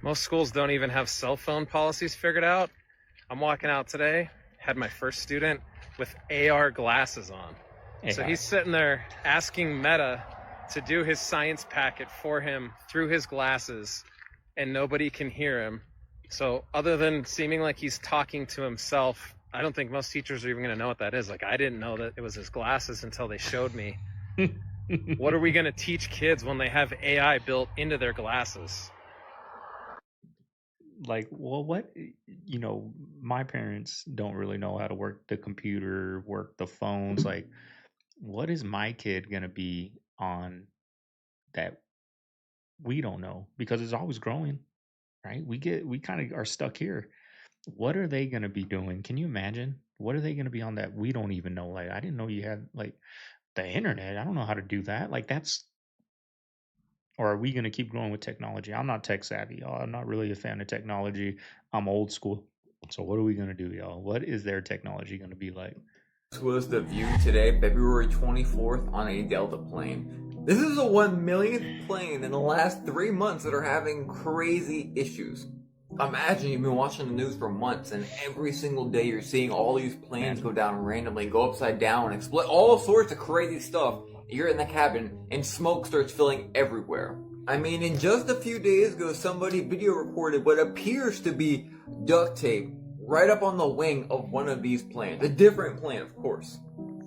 Most schools don't even have cell phone policies figured out. I'm walking out today, had my first student with AR glasses on. So he's sitting there asking Meta to do his science packet for him through his glasses, and nobody can hear him. So other than seeming like he's talking to himself, I don't think most teachers are even going to know what that is. Like, I didn't know that it was his glasses until they showed me. What are we going to teach kids when they have AI built into their glasses? Like, well, what, my parents don't really know how to work the computer, work the phones. Like, what is my kid going to be on that we don't know? Because it's always growing, right? We kind of are stuck here. What are they going to be doing? Can you imagine? What are they going to be on that we don't even know? Like, I didn't know you had, like, the internet. I don't know how to do that. Like, that's, or are we going to keep growing with technology? I'm not tech savvy, y'all. I'm not really a fan of technology. I'm old school. So what are we going to do, y'all? What is their technology going to be like? This was the view today, February 24th, on a Delta plane. This is the 1 millionth plane in the last 3 months that are having crazy issues. Imagine you've been watching the news for months, and every single day you're seeing all these planes go down randomly, go upside down, explode, all sorts of crazy stuff. You're in the cabin, and smoke starts filling everywhere. I mean, in just a few days ago, somebody video recorded what appears to be duct tape right up on the wing of one of these planes. A different plane, of course.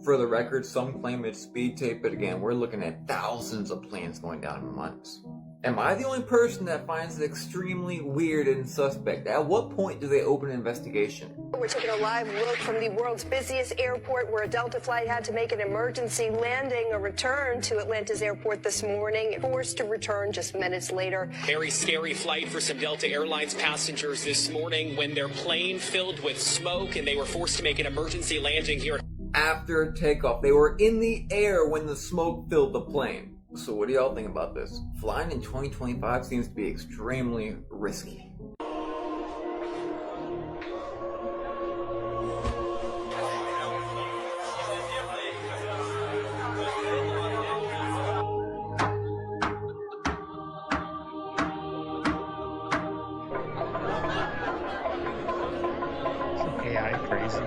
For the record, some claim it's speed tape, but again, we're looking at thousands of planes going down in months. Am I the only person that finds it extremely weird and suspect? At what point do they open an investigation? We're taking a live look from the world's busiest airport where a Delta flight had to make an emergency landing. A return to Atlanta's airport this morning, forced to return just minutes later. Very scary flight for some Delta Airlines passengers this morning when their plane filled with smoke and they were forced to make an emergency landing here. After takeoff, they were in the air when the smoke filled the plane. So what do y'all think about this? Flying in 2025 seems to be extremely risky. AI crazy.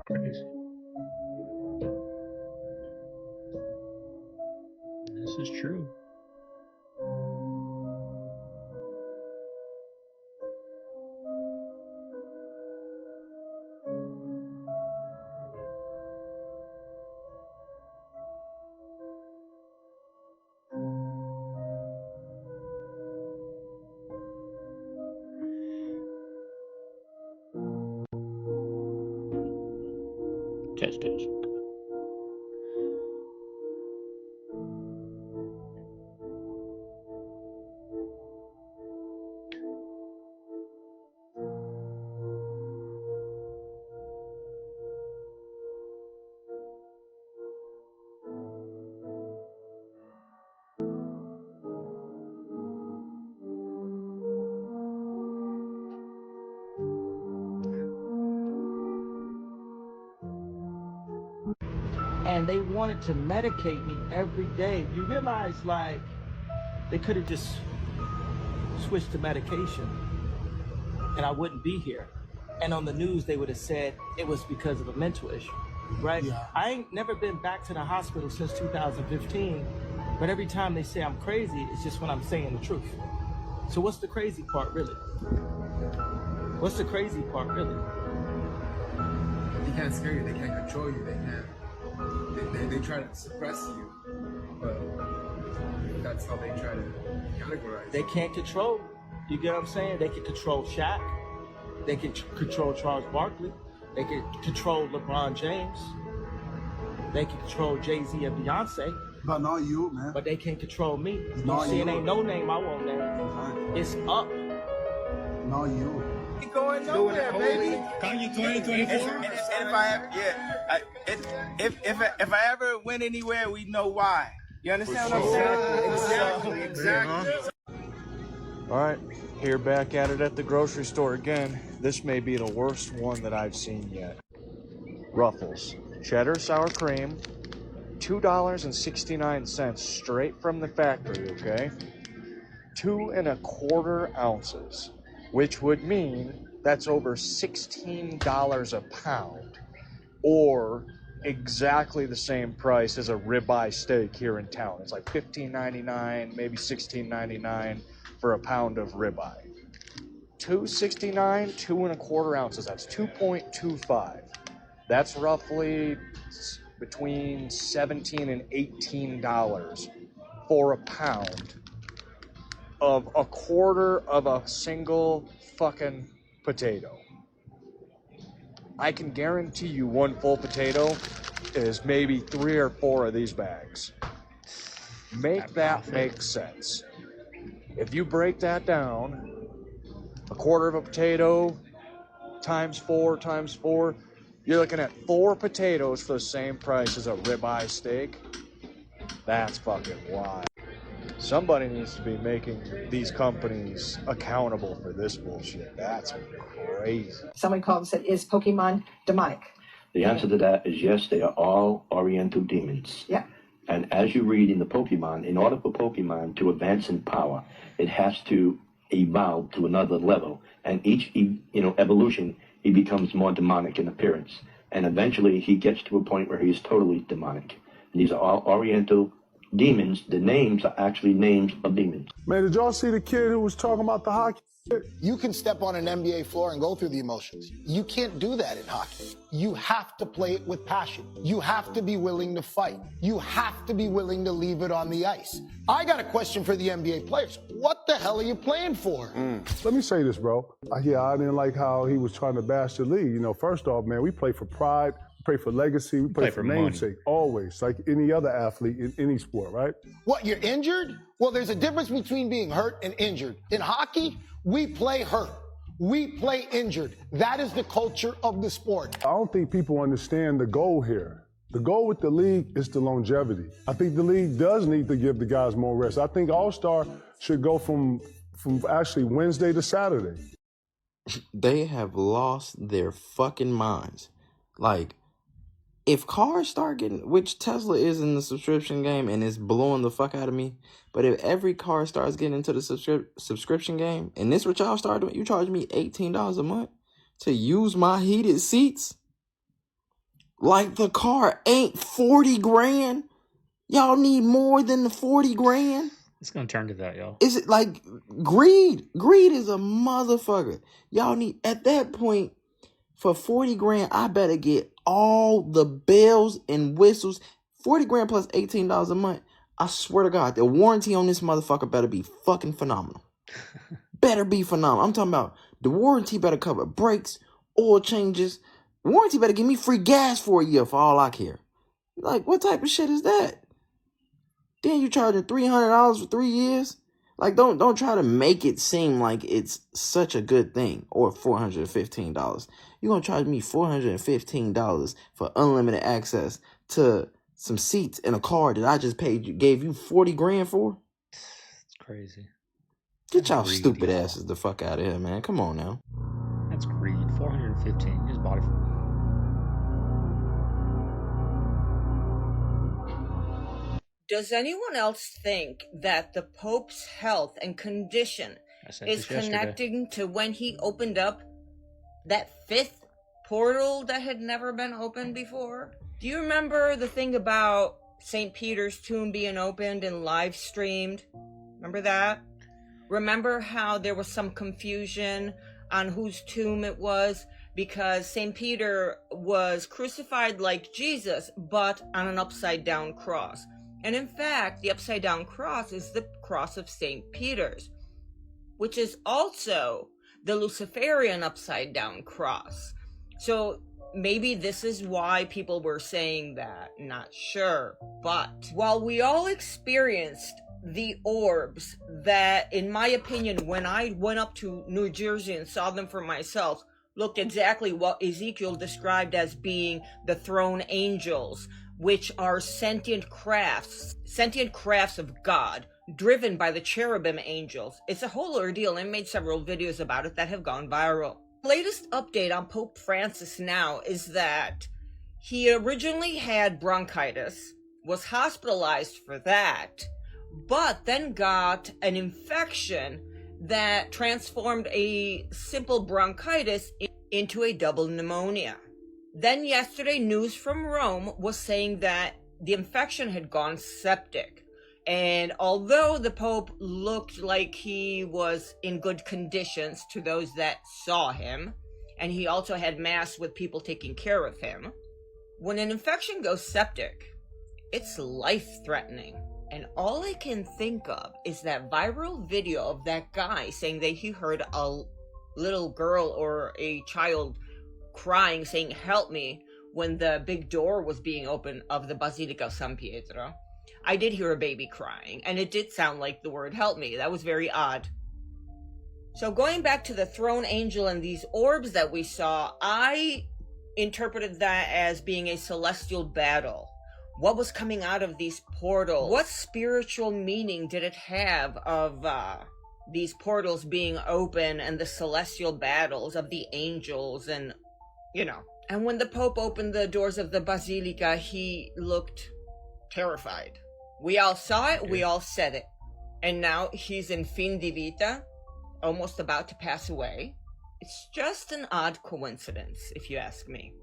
Crazy. This is true. Test it. And they wanted to medicate me every day. You realize, like, they could have just switched to medication and I wouldn't be here. And on the news, they would have said it was because of a mental issue, right? Yeah. I ain't never been back to the hospital since 2015, but every time they say I'm crazy, it's just when I'm saying the truth. So what's the crazy part, really? What's the crazy part, really? They can't scare you, they can't control you, they can't. They try to suppress you, but that's how they try to categorize. They can't control. You get what I'm saying? They can control Shaq. They can control Charles Barkley. They can control LeBron James. They can control Jay-Z and Beyonce. But not you, man. But they can't control me. You not see, you. it ain't no name I won't name. It's up. Not you. Ain't going nowhere, baby. Kanye 2024. If I ever went anywhere, we know why. You understand what I'm saying? Exactly. All right, here back at it at the grocery store again. This may be the worst one that I've seen yet. Ruffles, cheddar sour cream, $2.69 straight from the factory, okay? 2 1/4 ounces, which would mean that's over $16 a pound, or exactly the same price as a ribeye steak here in town. It's like $15.99, maybe $16.99 for a pound of ribeye. $2.69, 2 1/4 ounces. That's 2.25. That's roughly between $17 and $18 for a pound of a quarter of a single fucking potato. I can guarantee you one full potato is maybe 3 or 4 of these bags. Make that make sense. If you break that down, a quarter of a potato times 4, you're looking at 4 potatoes for the same price as a ribeye steak. That's fucking wild. Somebody needs to be making these companies accountable for this bullshit. That's crazy. Someone called and said, is Pokemon demonic? The answer to that is yes, they are all Oriental demons. Yeah. And as you read in the Pokemon, in order for Pokemon to advance in power, it has to evolve to another level. And each, evolution, he becomes more demonic in appearance. And eventually he gets to a point where he's totally demonic. And these are all Oriental demons. The names are actually names of demons. Man, did y'all see the kid who was talking about the hockey? You can step on an NBA floor and go through the emotions. You can't do that in hockey. You have to play it with passion. You have to be willing to fight. You have to be willing to leave it on the ice. I got a question for the NBA players. What the hell are you playing for? Let me say this, bro. I didn't like how he was trying to bash the league. You know, first off, man, we play for pride. We play for legacy. We play for namesake. Always, like any other athlete in any sport, right? What, you're injured? Well, there's a difference between being hurt and injured. In hockey, we play hurt. We play injured. That is the culture of the sport. I don't think people understand the goal here. The goal with the league is the longevity. I think the league does need to give the guys more rest. I think All-Star should go from actually Wednesday to Saturday. They have lost their fucking minds. Like, if cars start getting, which Tesla is in the subscription game and it's blowing the fuck out of me, but if every car starts getting into the subscription game, and this what y'all start doing, you charge me $18 a month to use my heated seats? Like the car ain't 40 grand? Y'all need more than the 40 grand? It's gonna turn to that, y'all. Is it like greed? Greed is a motherfucker. Y'all need, at that point, for 40 grand, I better get all the bells and whistles. 40 grand plus $18 a month. I swear to God, the warranty on this motherfucker better be fucking phenomenal. Better be phenomenal. I'm talking about the warranty better cover brakes, oil changes. Warranty better give me free gas for a year for all I care. Like, what type of shit is that? Then you charging $300 for 3 years? Like, don't try to make it seem like it's such a good thing. Or $415. You're going to charge me $415 for unlimited access to some seats in a car that I just gave you 40 grand for? It's crazy. Get y'all stupid asses the fuck out of here, man. Come on now. That's greed. 415. You just bought it for. Does anyone else think that the Pope's health and condition is connecting to when he opened up that fifth portal that had never been opened before? Do you remember the thing about St. Peter's tomb being opened and live streamed? Remember that? Remember how there was some confusion on whose tomb it was? Because St. Peter was crucified like Jesus, but on an upside down cross. And in fact, the upside down cross is the cross of St. Peter's, which is also the Luciferian upside down cross. So maybe this is why people were saying that, not sure. But while we all experienced the orbs that, in my opinion, when I went up to New Jersey and saw them for myself, looked exactly what Ezekiel described as being the throne angels, which are sentient crafts of God, driven by the cherubim angels. It's a whole ordeal, and I made several videos about it that have gone viral. Latest update on Pope Francis now is that he originally had bronchitis, was hospitalized for that, but then got an infection that transformed a simple bronchitis into a double pneumonia. Then yesterday, news from Rome was saying that the infection had gone septic. And although the Pope looked like he was in good conditions to those that saw him, and he also had mass with people taking care of him, when an infection goes septic, it's life-threatening. And all I can think of is that viral video of that guy saying that he heard a little girl or a child crying, saying, "Help me," when the big door was being opened of the Basilica of San Pietro. I did hear a baby crying, and it did sound like the word "help me." That was very odd. So going back to the throne angel and these orbs that we saw, I interpreted that as being a celestial battle. What was coming out of these portals? What spiritual meaning did it have of these portals being open and the celestial battles of the angels and, you know. And when the Pope opened the doors of the Basilica, he looked terrified. We all saw it, we all said it. And now he's in fin di vita, almost about to pass away. It's just an odd coincidence, if you ask me.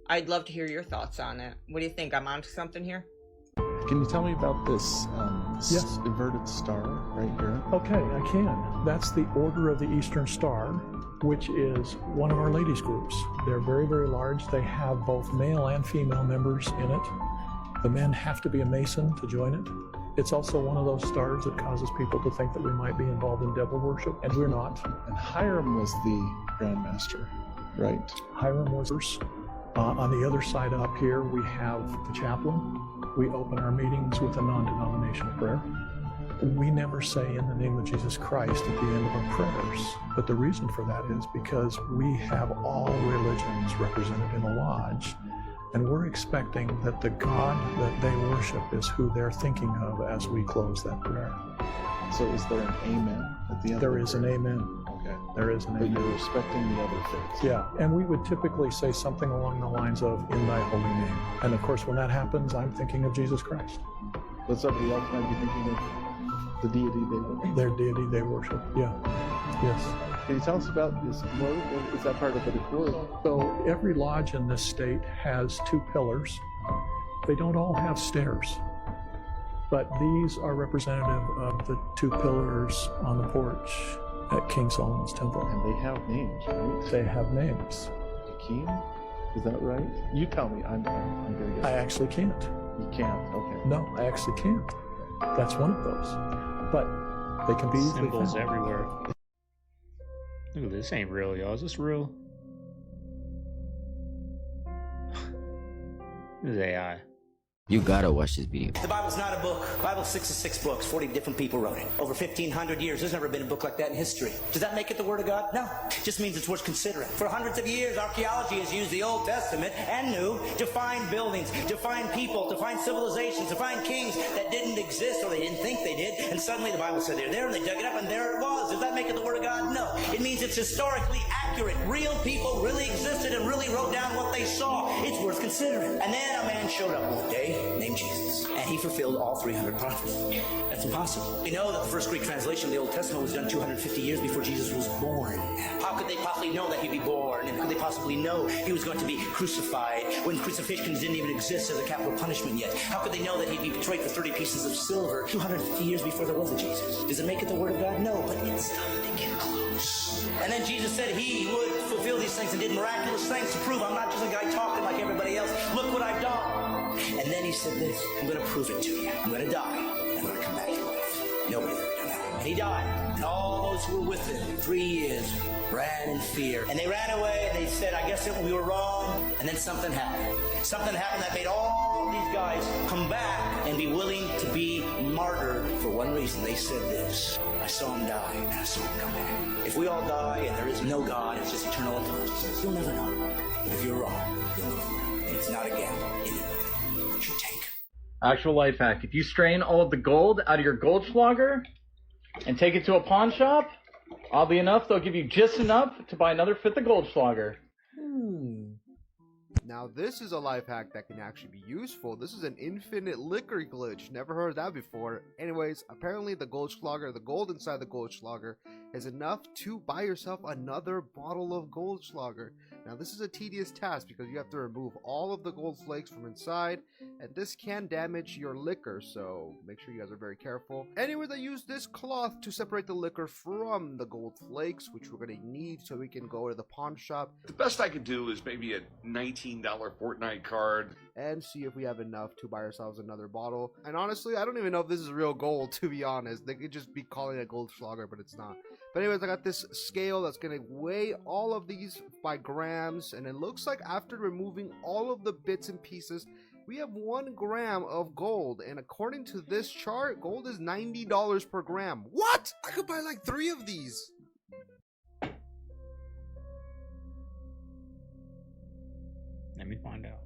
I'd love to hear your thoughts on it. What do you think? I'm onto something here? Can you tell me about this Yes. inverted star right here? Okay, I can. That's the Order of the Eastern Star, which is one of Our Ladies groups. They're very, very large. They have both male and female members in it. The men have to be a Mason to join it. It's also one of those stars that causes people to think that we might be involved in devil worship, and we're not. And Hiram was the Grand Master, right? Hiram was first. On the other side up here, we have the chaplain. We open our meetings with a non-denominational prayer. We never say in the name of Jesus Christ at the end of our prayers. But the reason for that is because we have all religions represented in a lodge, and we're expecting that the God that they worship is who they're thinking of as we close that prayer. So is there an amen at the end? There is an amen. Okay. There is an amen. But you're respecting the other faiths. Yeah, and we would typically say something along the lines of, in thy holy name. And of course, when that happens, I'm thinking of Jesus Christ. But somebody else might be thinking of the deity they worship. Their deity they worship, yeah. Yes. Can you tell us about this float? Is that part of the decor? So every lodge in this state has 2 pillars. They don't all have stairs, but these are representative of the 2 pillars on the porch at King Solomon's Temple. And they have names, right? They have names. Hakeem? Is that right? You tell me. I'm going to guess. I actually can't. You can't? Okay. No, I actually can't. That's one of those. But they can be easily symbols found. everywhere. Ooh, this ain't real, y'all. Is this real? This is AI. You gotta watch this video. The Bible's not a book. The Bible's 66 books. 40 different people wrote it. Over 1,500 years. There's never been a book like that in history. Does that make it the Word of God? No. It just means it's worth considering. For hundreds of years, archaeology has used the Old Testament and New to find buildings, to find people, to find civilizations, to find kings that didn't exist or they didn't think they did. And suddenly the Bible said they're there and they dug it up and there it was. Does that make it the Word of God? No. It means it's historically accurate. Real people really existed and really wrote down what they saw. It's worth considering. And then a man showed up one day named Jesus, and he fulfilled all 300 prophecies. That's impossible. We know that the first Greek translation of the Old Testament was done 250 years before Jesus was born. How could they possibly know that he'd be born? And could they possibly know he was going to be crucified when crucifixions didn't even exist as a capital punishment yet? How could they know that he'd be betrayed for 30 pieces of silver 250 years before there was a Jesus? Does it make it the Word of God? No, but it's starting to get close. And then Jesus said he would fulfill these things and did miraculous things to prove I'm not just a guy talking like everybody else. Look what I've done. And then he said this, I'm going to prove it to you. I'm going to die. I'm going to come back to life. Nobody's ever done that. And he died. And all those who were with him 3 years ran in fear. And they ran away and they said, I guess we were wrong. And then something happened. Something happened that made all these guys come back and be willing to be martyred for one reason. They said this, I saw him die and I saw him come back. If we all die and there is no God, it's just eternal intelligence, you'll never know. But if you're wrong, you'll know. And it's not a gamble anyway. You take. Actual life hack. If you strain all of the gold out of your Goldschlager and take it to a pawn shop, oddly enough, they'll give you just enough to buy another fifth of Goldschlager. Now this is a life hack that can actually be useful. This is an infinite liquor glitch. Never heard that before. Anyways, apparently the Goldschlager, the gold inside the Goldschlager, is enough to buy yourself another bottle of Goldschlager. Now this is a tedious task because you have to remove all of the gold flakes from inside, and this can damage your liquor, so make sure you guys are very careful. Anyways, I use this cloth to separate the liquor from the gold flakes, which we're going to need so we can go to the pawn shop. The best I could do is maybe a $19 Fortnite card. And see if we have enough to buy ourselves another bottle. And honestly, I don't even know if this is real gold, to be honest. They could just be calling it Goldschlager, but it's not. But anyways, I got this scale that's going to weigh all of these by grams. And it looks like after removing all of the bits and pieces, we have 1 gram of gold. And according to this chart, gold is $90 per gram. What? I could buy like 3 of these. Let me find out.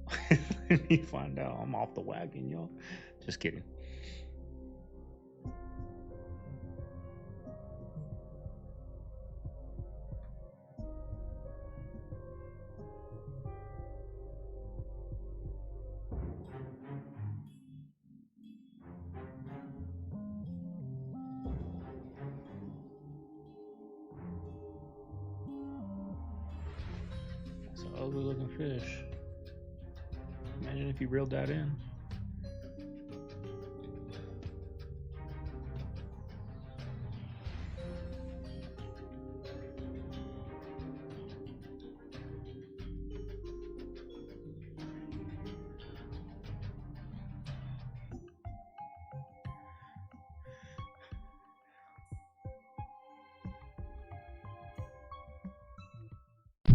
Let me find out. I'm off the wagon, y'all. Just kidding. That's an ugly looking fish. Imagine if you reeled that in.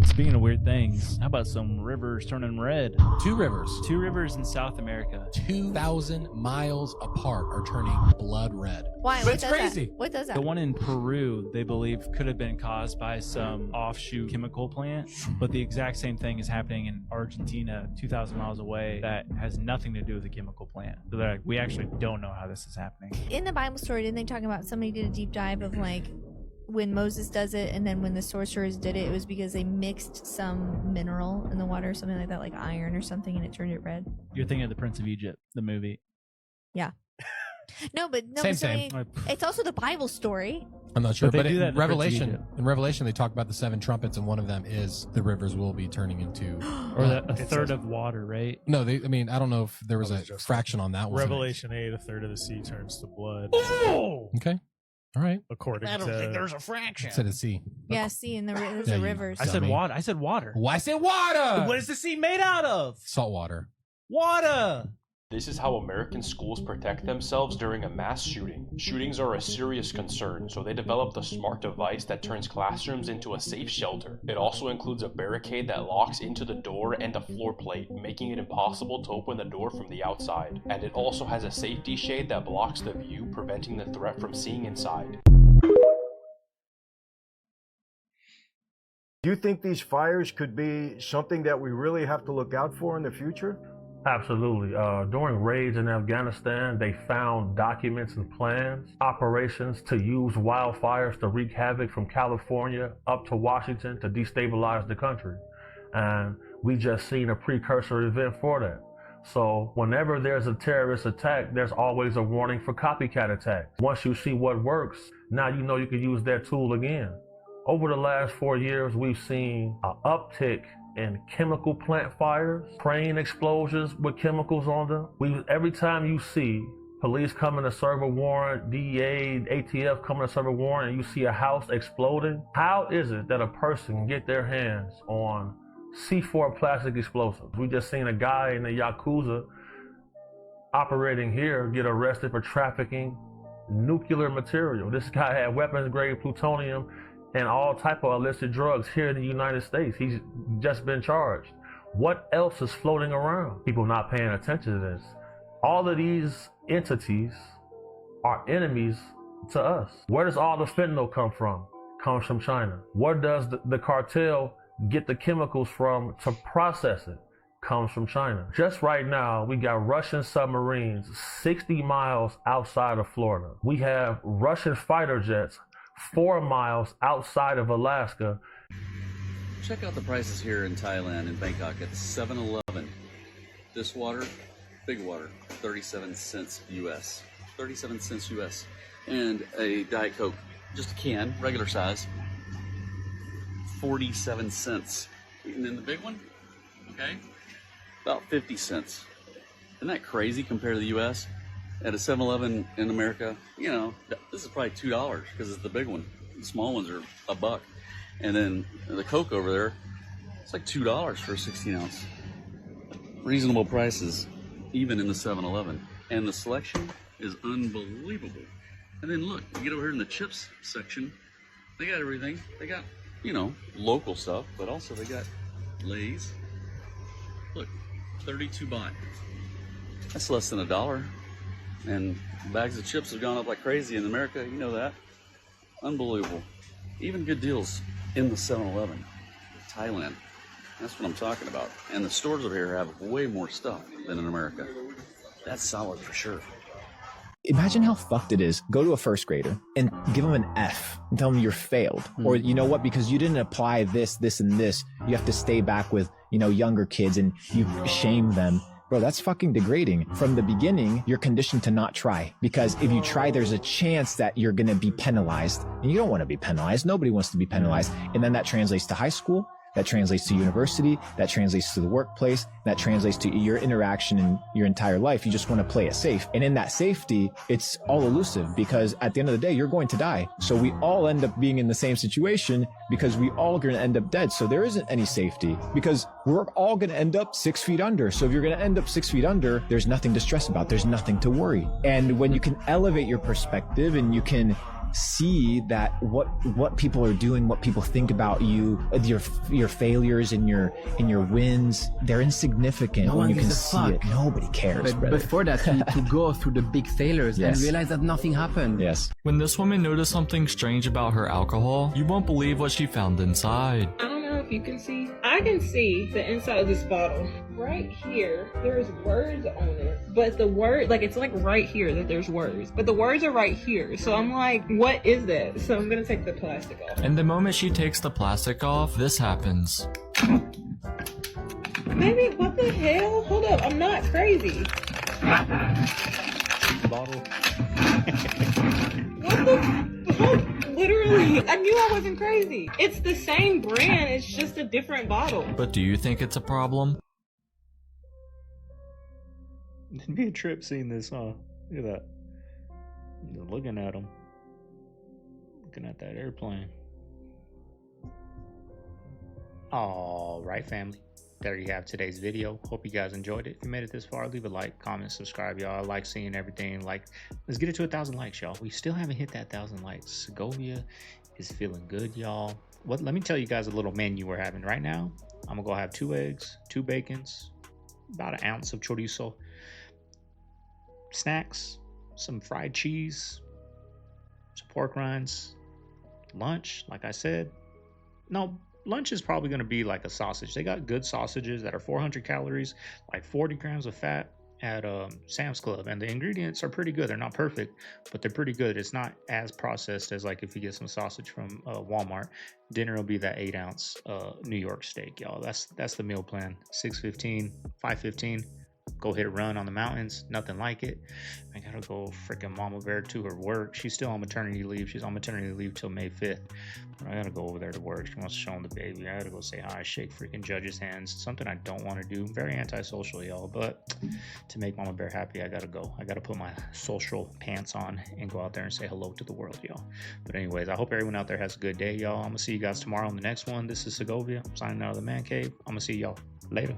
Speaking of weird things, how about some rivers turning red? Two rivers. Two rivers in South America. 2,000 miles apart are turning blood red. Why? That's crazy. What does that? The one in Peru, they believe, could have been caused by some offshoot chemical plant, but the exact same thing is happening in Argentina, 2,000 miles away, that has nothing to do with the chemical plant. So they're like, we actually don't know how this is happening. In the Bible story, didn't they talk about somebody did a deep dive of like when Moses does it, and then when the sorcerers did it, it was because they mixed some mineral in the water or something like that, like iron or something, and it turned it red. You're thinking of The Prince of Egypt, the movie. Yeah. No, but Same. it's also the Bible story. I'm not sure, But but they do that in in the Prince of Revelation, Egypt. they talk about the 7 trumpets, and one of them is the rivers will be turning into, Or a third of water, right? No, I don't know if there was a fraction on that one. Revelation 8, a third of the sea turns to blood. Oh! Okay, all right. According I don't to think there's a fraction. It said a sea. Yeah, see, in there's Yeah, the you rivers. I said water. I said water. Well, I said water. What is the sea made out of? Salt water. Water. This is how American schools protect themselves during a mass shooting. Shootings are a serious concern, so they developed a smart device that turns classrooms into a safe shelter. It also includes a barricade that locks into the door and a floor plate, making it impossible to open the door from the outside. And it also has a safety shade that blocks the view, preventing the threat from seeing inside. Do you think these fires could be something that we really have to look out for in the future? Absolutely. During raids in Afghanistan, they found documents and plans, operations to use wildfires to wreak havoc from California up to Washington to destabilize the country. And we just seen a precursor event for that. So whenever there's a terrorist attack, there's always a warning for copycat attacks. Once you see what works, now you know you can use that tool again. Over the last 4 years, we've seen an uptick in chemical plant fires, train explosions with chemicals on them. Every time you see police coming to serve a warrant, DEA, ATF coming to serve a warrant, and you see a house exploding, how is it that a person can get their hands on C4 plastic explosives? We just seen a guy in the Yakuza operating here get arrested for trafficking nuclear material. This guy had weapons-grade plutonium and all type of illicit drugs here in the United States. He's just been charged. What else is floating around? People not paying attention to this. All of these entities are enemies to us. Where does all the fentanyl come from? Comes from China. Where does the cartel get the chemicals from to process it? Comes from China. Just right now, we got Russian submarines 60 miles outside of Florida. We have Russian fighter jets 4 miles outside of Alaska. Check out the prices here in Thailand, in Bangkok, at the 7-Eleven. This water, big water, 37 cents US. 37 cents US. And a Diet Coke, just a can, regular size, 47 cents. And then the big one, okay, about 50 cents. Isn't that crazy compared to the US? At a 7-Eleven in America, you know, this is probably $2 because it's the big one. The small ones are $1. And then the Coke over there, it's like $2 for a 16-ounce. Reasonable prices, even in the 7-Eleven. And the selection is unbelievable. And then look, you get over here in the chips section, they got everything. They got, you know, local stuff, but also they got Lay's. Look, 32 baht. That's less than $1. And bags of chips have gone up like crazy in America, you know that. Unbelievable. Even good deals in the 7-Eleven. Thailand. That's what I'm talking about. And the stores over here have way more stuff than in America. That's solid for sure. Imagine how fucked it is. Go to a first grader and give them an F and tell them you're failed. Or you know what, because you didn't apply this, this, and this, you have to stay back with, you know, younger kids and you shame them. Bro, that's fucking degrading. From the beginning, you're conditioned to not try, because if you try, there's a chance that you're going to be penalized, and you don't want to be penalized. Nobody wants to be penalized. And then that translates to high school. That translates to university, that translates to the workplace, that translates to your interaction in your entire life. You just want to play it safe. And in that safety, it's all elusive, because at the end of the day, you're going to die. So we all end up being in the same situation because we all going to end up dead. So there isn't any safety, because we're all going to end up 6 feet under. So if you're going to end up 6 feet under, there's nothing to stress about. There's nothing to worry. And when you can elevate your perspective and you can see that what people are doing, what people think about you, your failures and your wins, they're insignificant. No when one you can gives a see fuck. it. Nobody cares. But before that, you need to go through the big failures and Yes. realize that nothing happened. Yes. When this woman noticed something strange about her alcohol, you won't believe what she found inside. I don't know if you can see. I can see the inside of this bottle. Right here, there's words on it. But the word, like, it's like right here that there's words. But the words are right here. So I'm like, what is that? So I'm gonna take the plastic off. And the moment she takes the plastic off, this happens. Maybe, what the hell? Hold up, I'm not crazy. Bottle. What the fuck? Literally, I knew I wasn't crazy. It's the same brand, it's just a different bottle. But do you think it's a problem? It'd be a trip seeing this, huh? Look at that. You're looking at them. Looking at that airplane. Alright, family. There you have today's video. Hope you guys enjoyed it. If you made it this far, leave a like, comment, subscribe, y'all. I like seeing everything. Like, let's get it to 1,000 likes, y'all. We still haven't hit that 1,000 likes. Segovia is feeling good, y'all. Let me tell you guys a little menu we're having right now. I'm gonna go have 2 eggs, 2 bacons, about an ounce of chorizo, snacks, some fried cheese, some pork rinds, lunch, like I said. No, lunch is probably going to be like a sausage. They got good sausages that are 400 calories, like 40 grams of fat at Sam's Club, and the ingredients are pretty good. They're not perfect, but they're pretty good. It's not as processed as like if you get some sausage from Walmart. Dinner will be that 8-ounce New York steak, y'all. That's the meal plan. 6:15, 5:15. Go hit a run on the mountains. Nothing like it. I gotta go freaking Mama Bear to her work. She's still on maternity leave. She's on maternity leave till May 5th. But I gotta go over there to work. She wants to show him the baby. I gotta go say hi, shake freaking judge's hands. Something I don't want to do. Very antisocial, y'all. But to make Mama Bear happy, I gotta go. I gotta put my social pants on and go out there and say hello to the world, y'all. But anyways, I hope everyone out there has a good day, y'all. I'm gonna see you guys tomorrow on the next one. This is Segovia. I'm signing out of the man cave. I'm gonna see y'all later.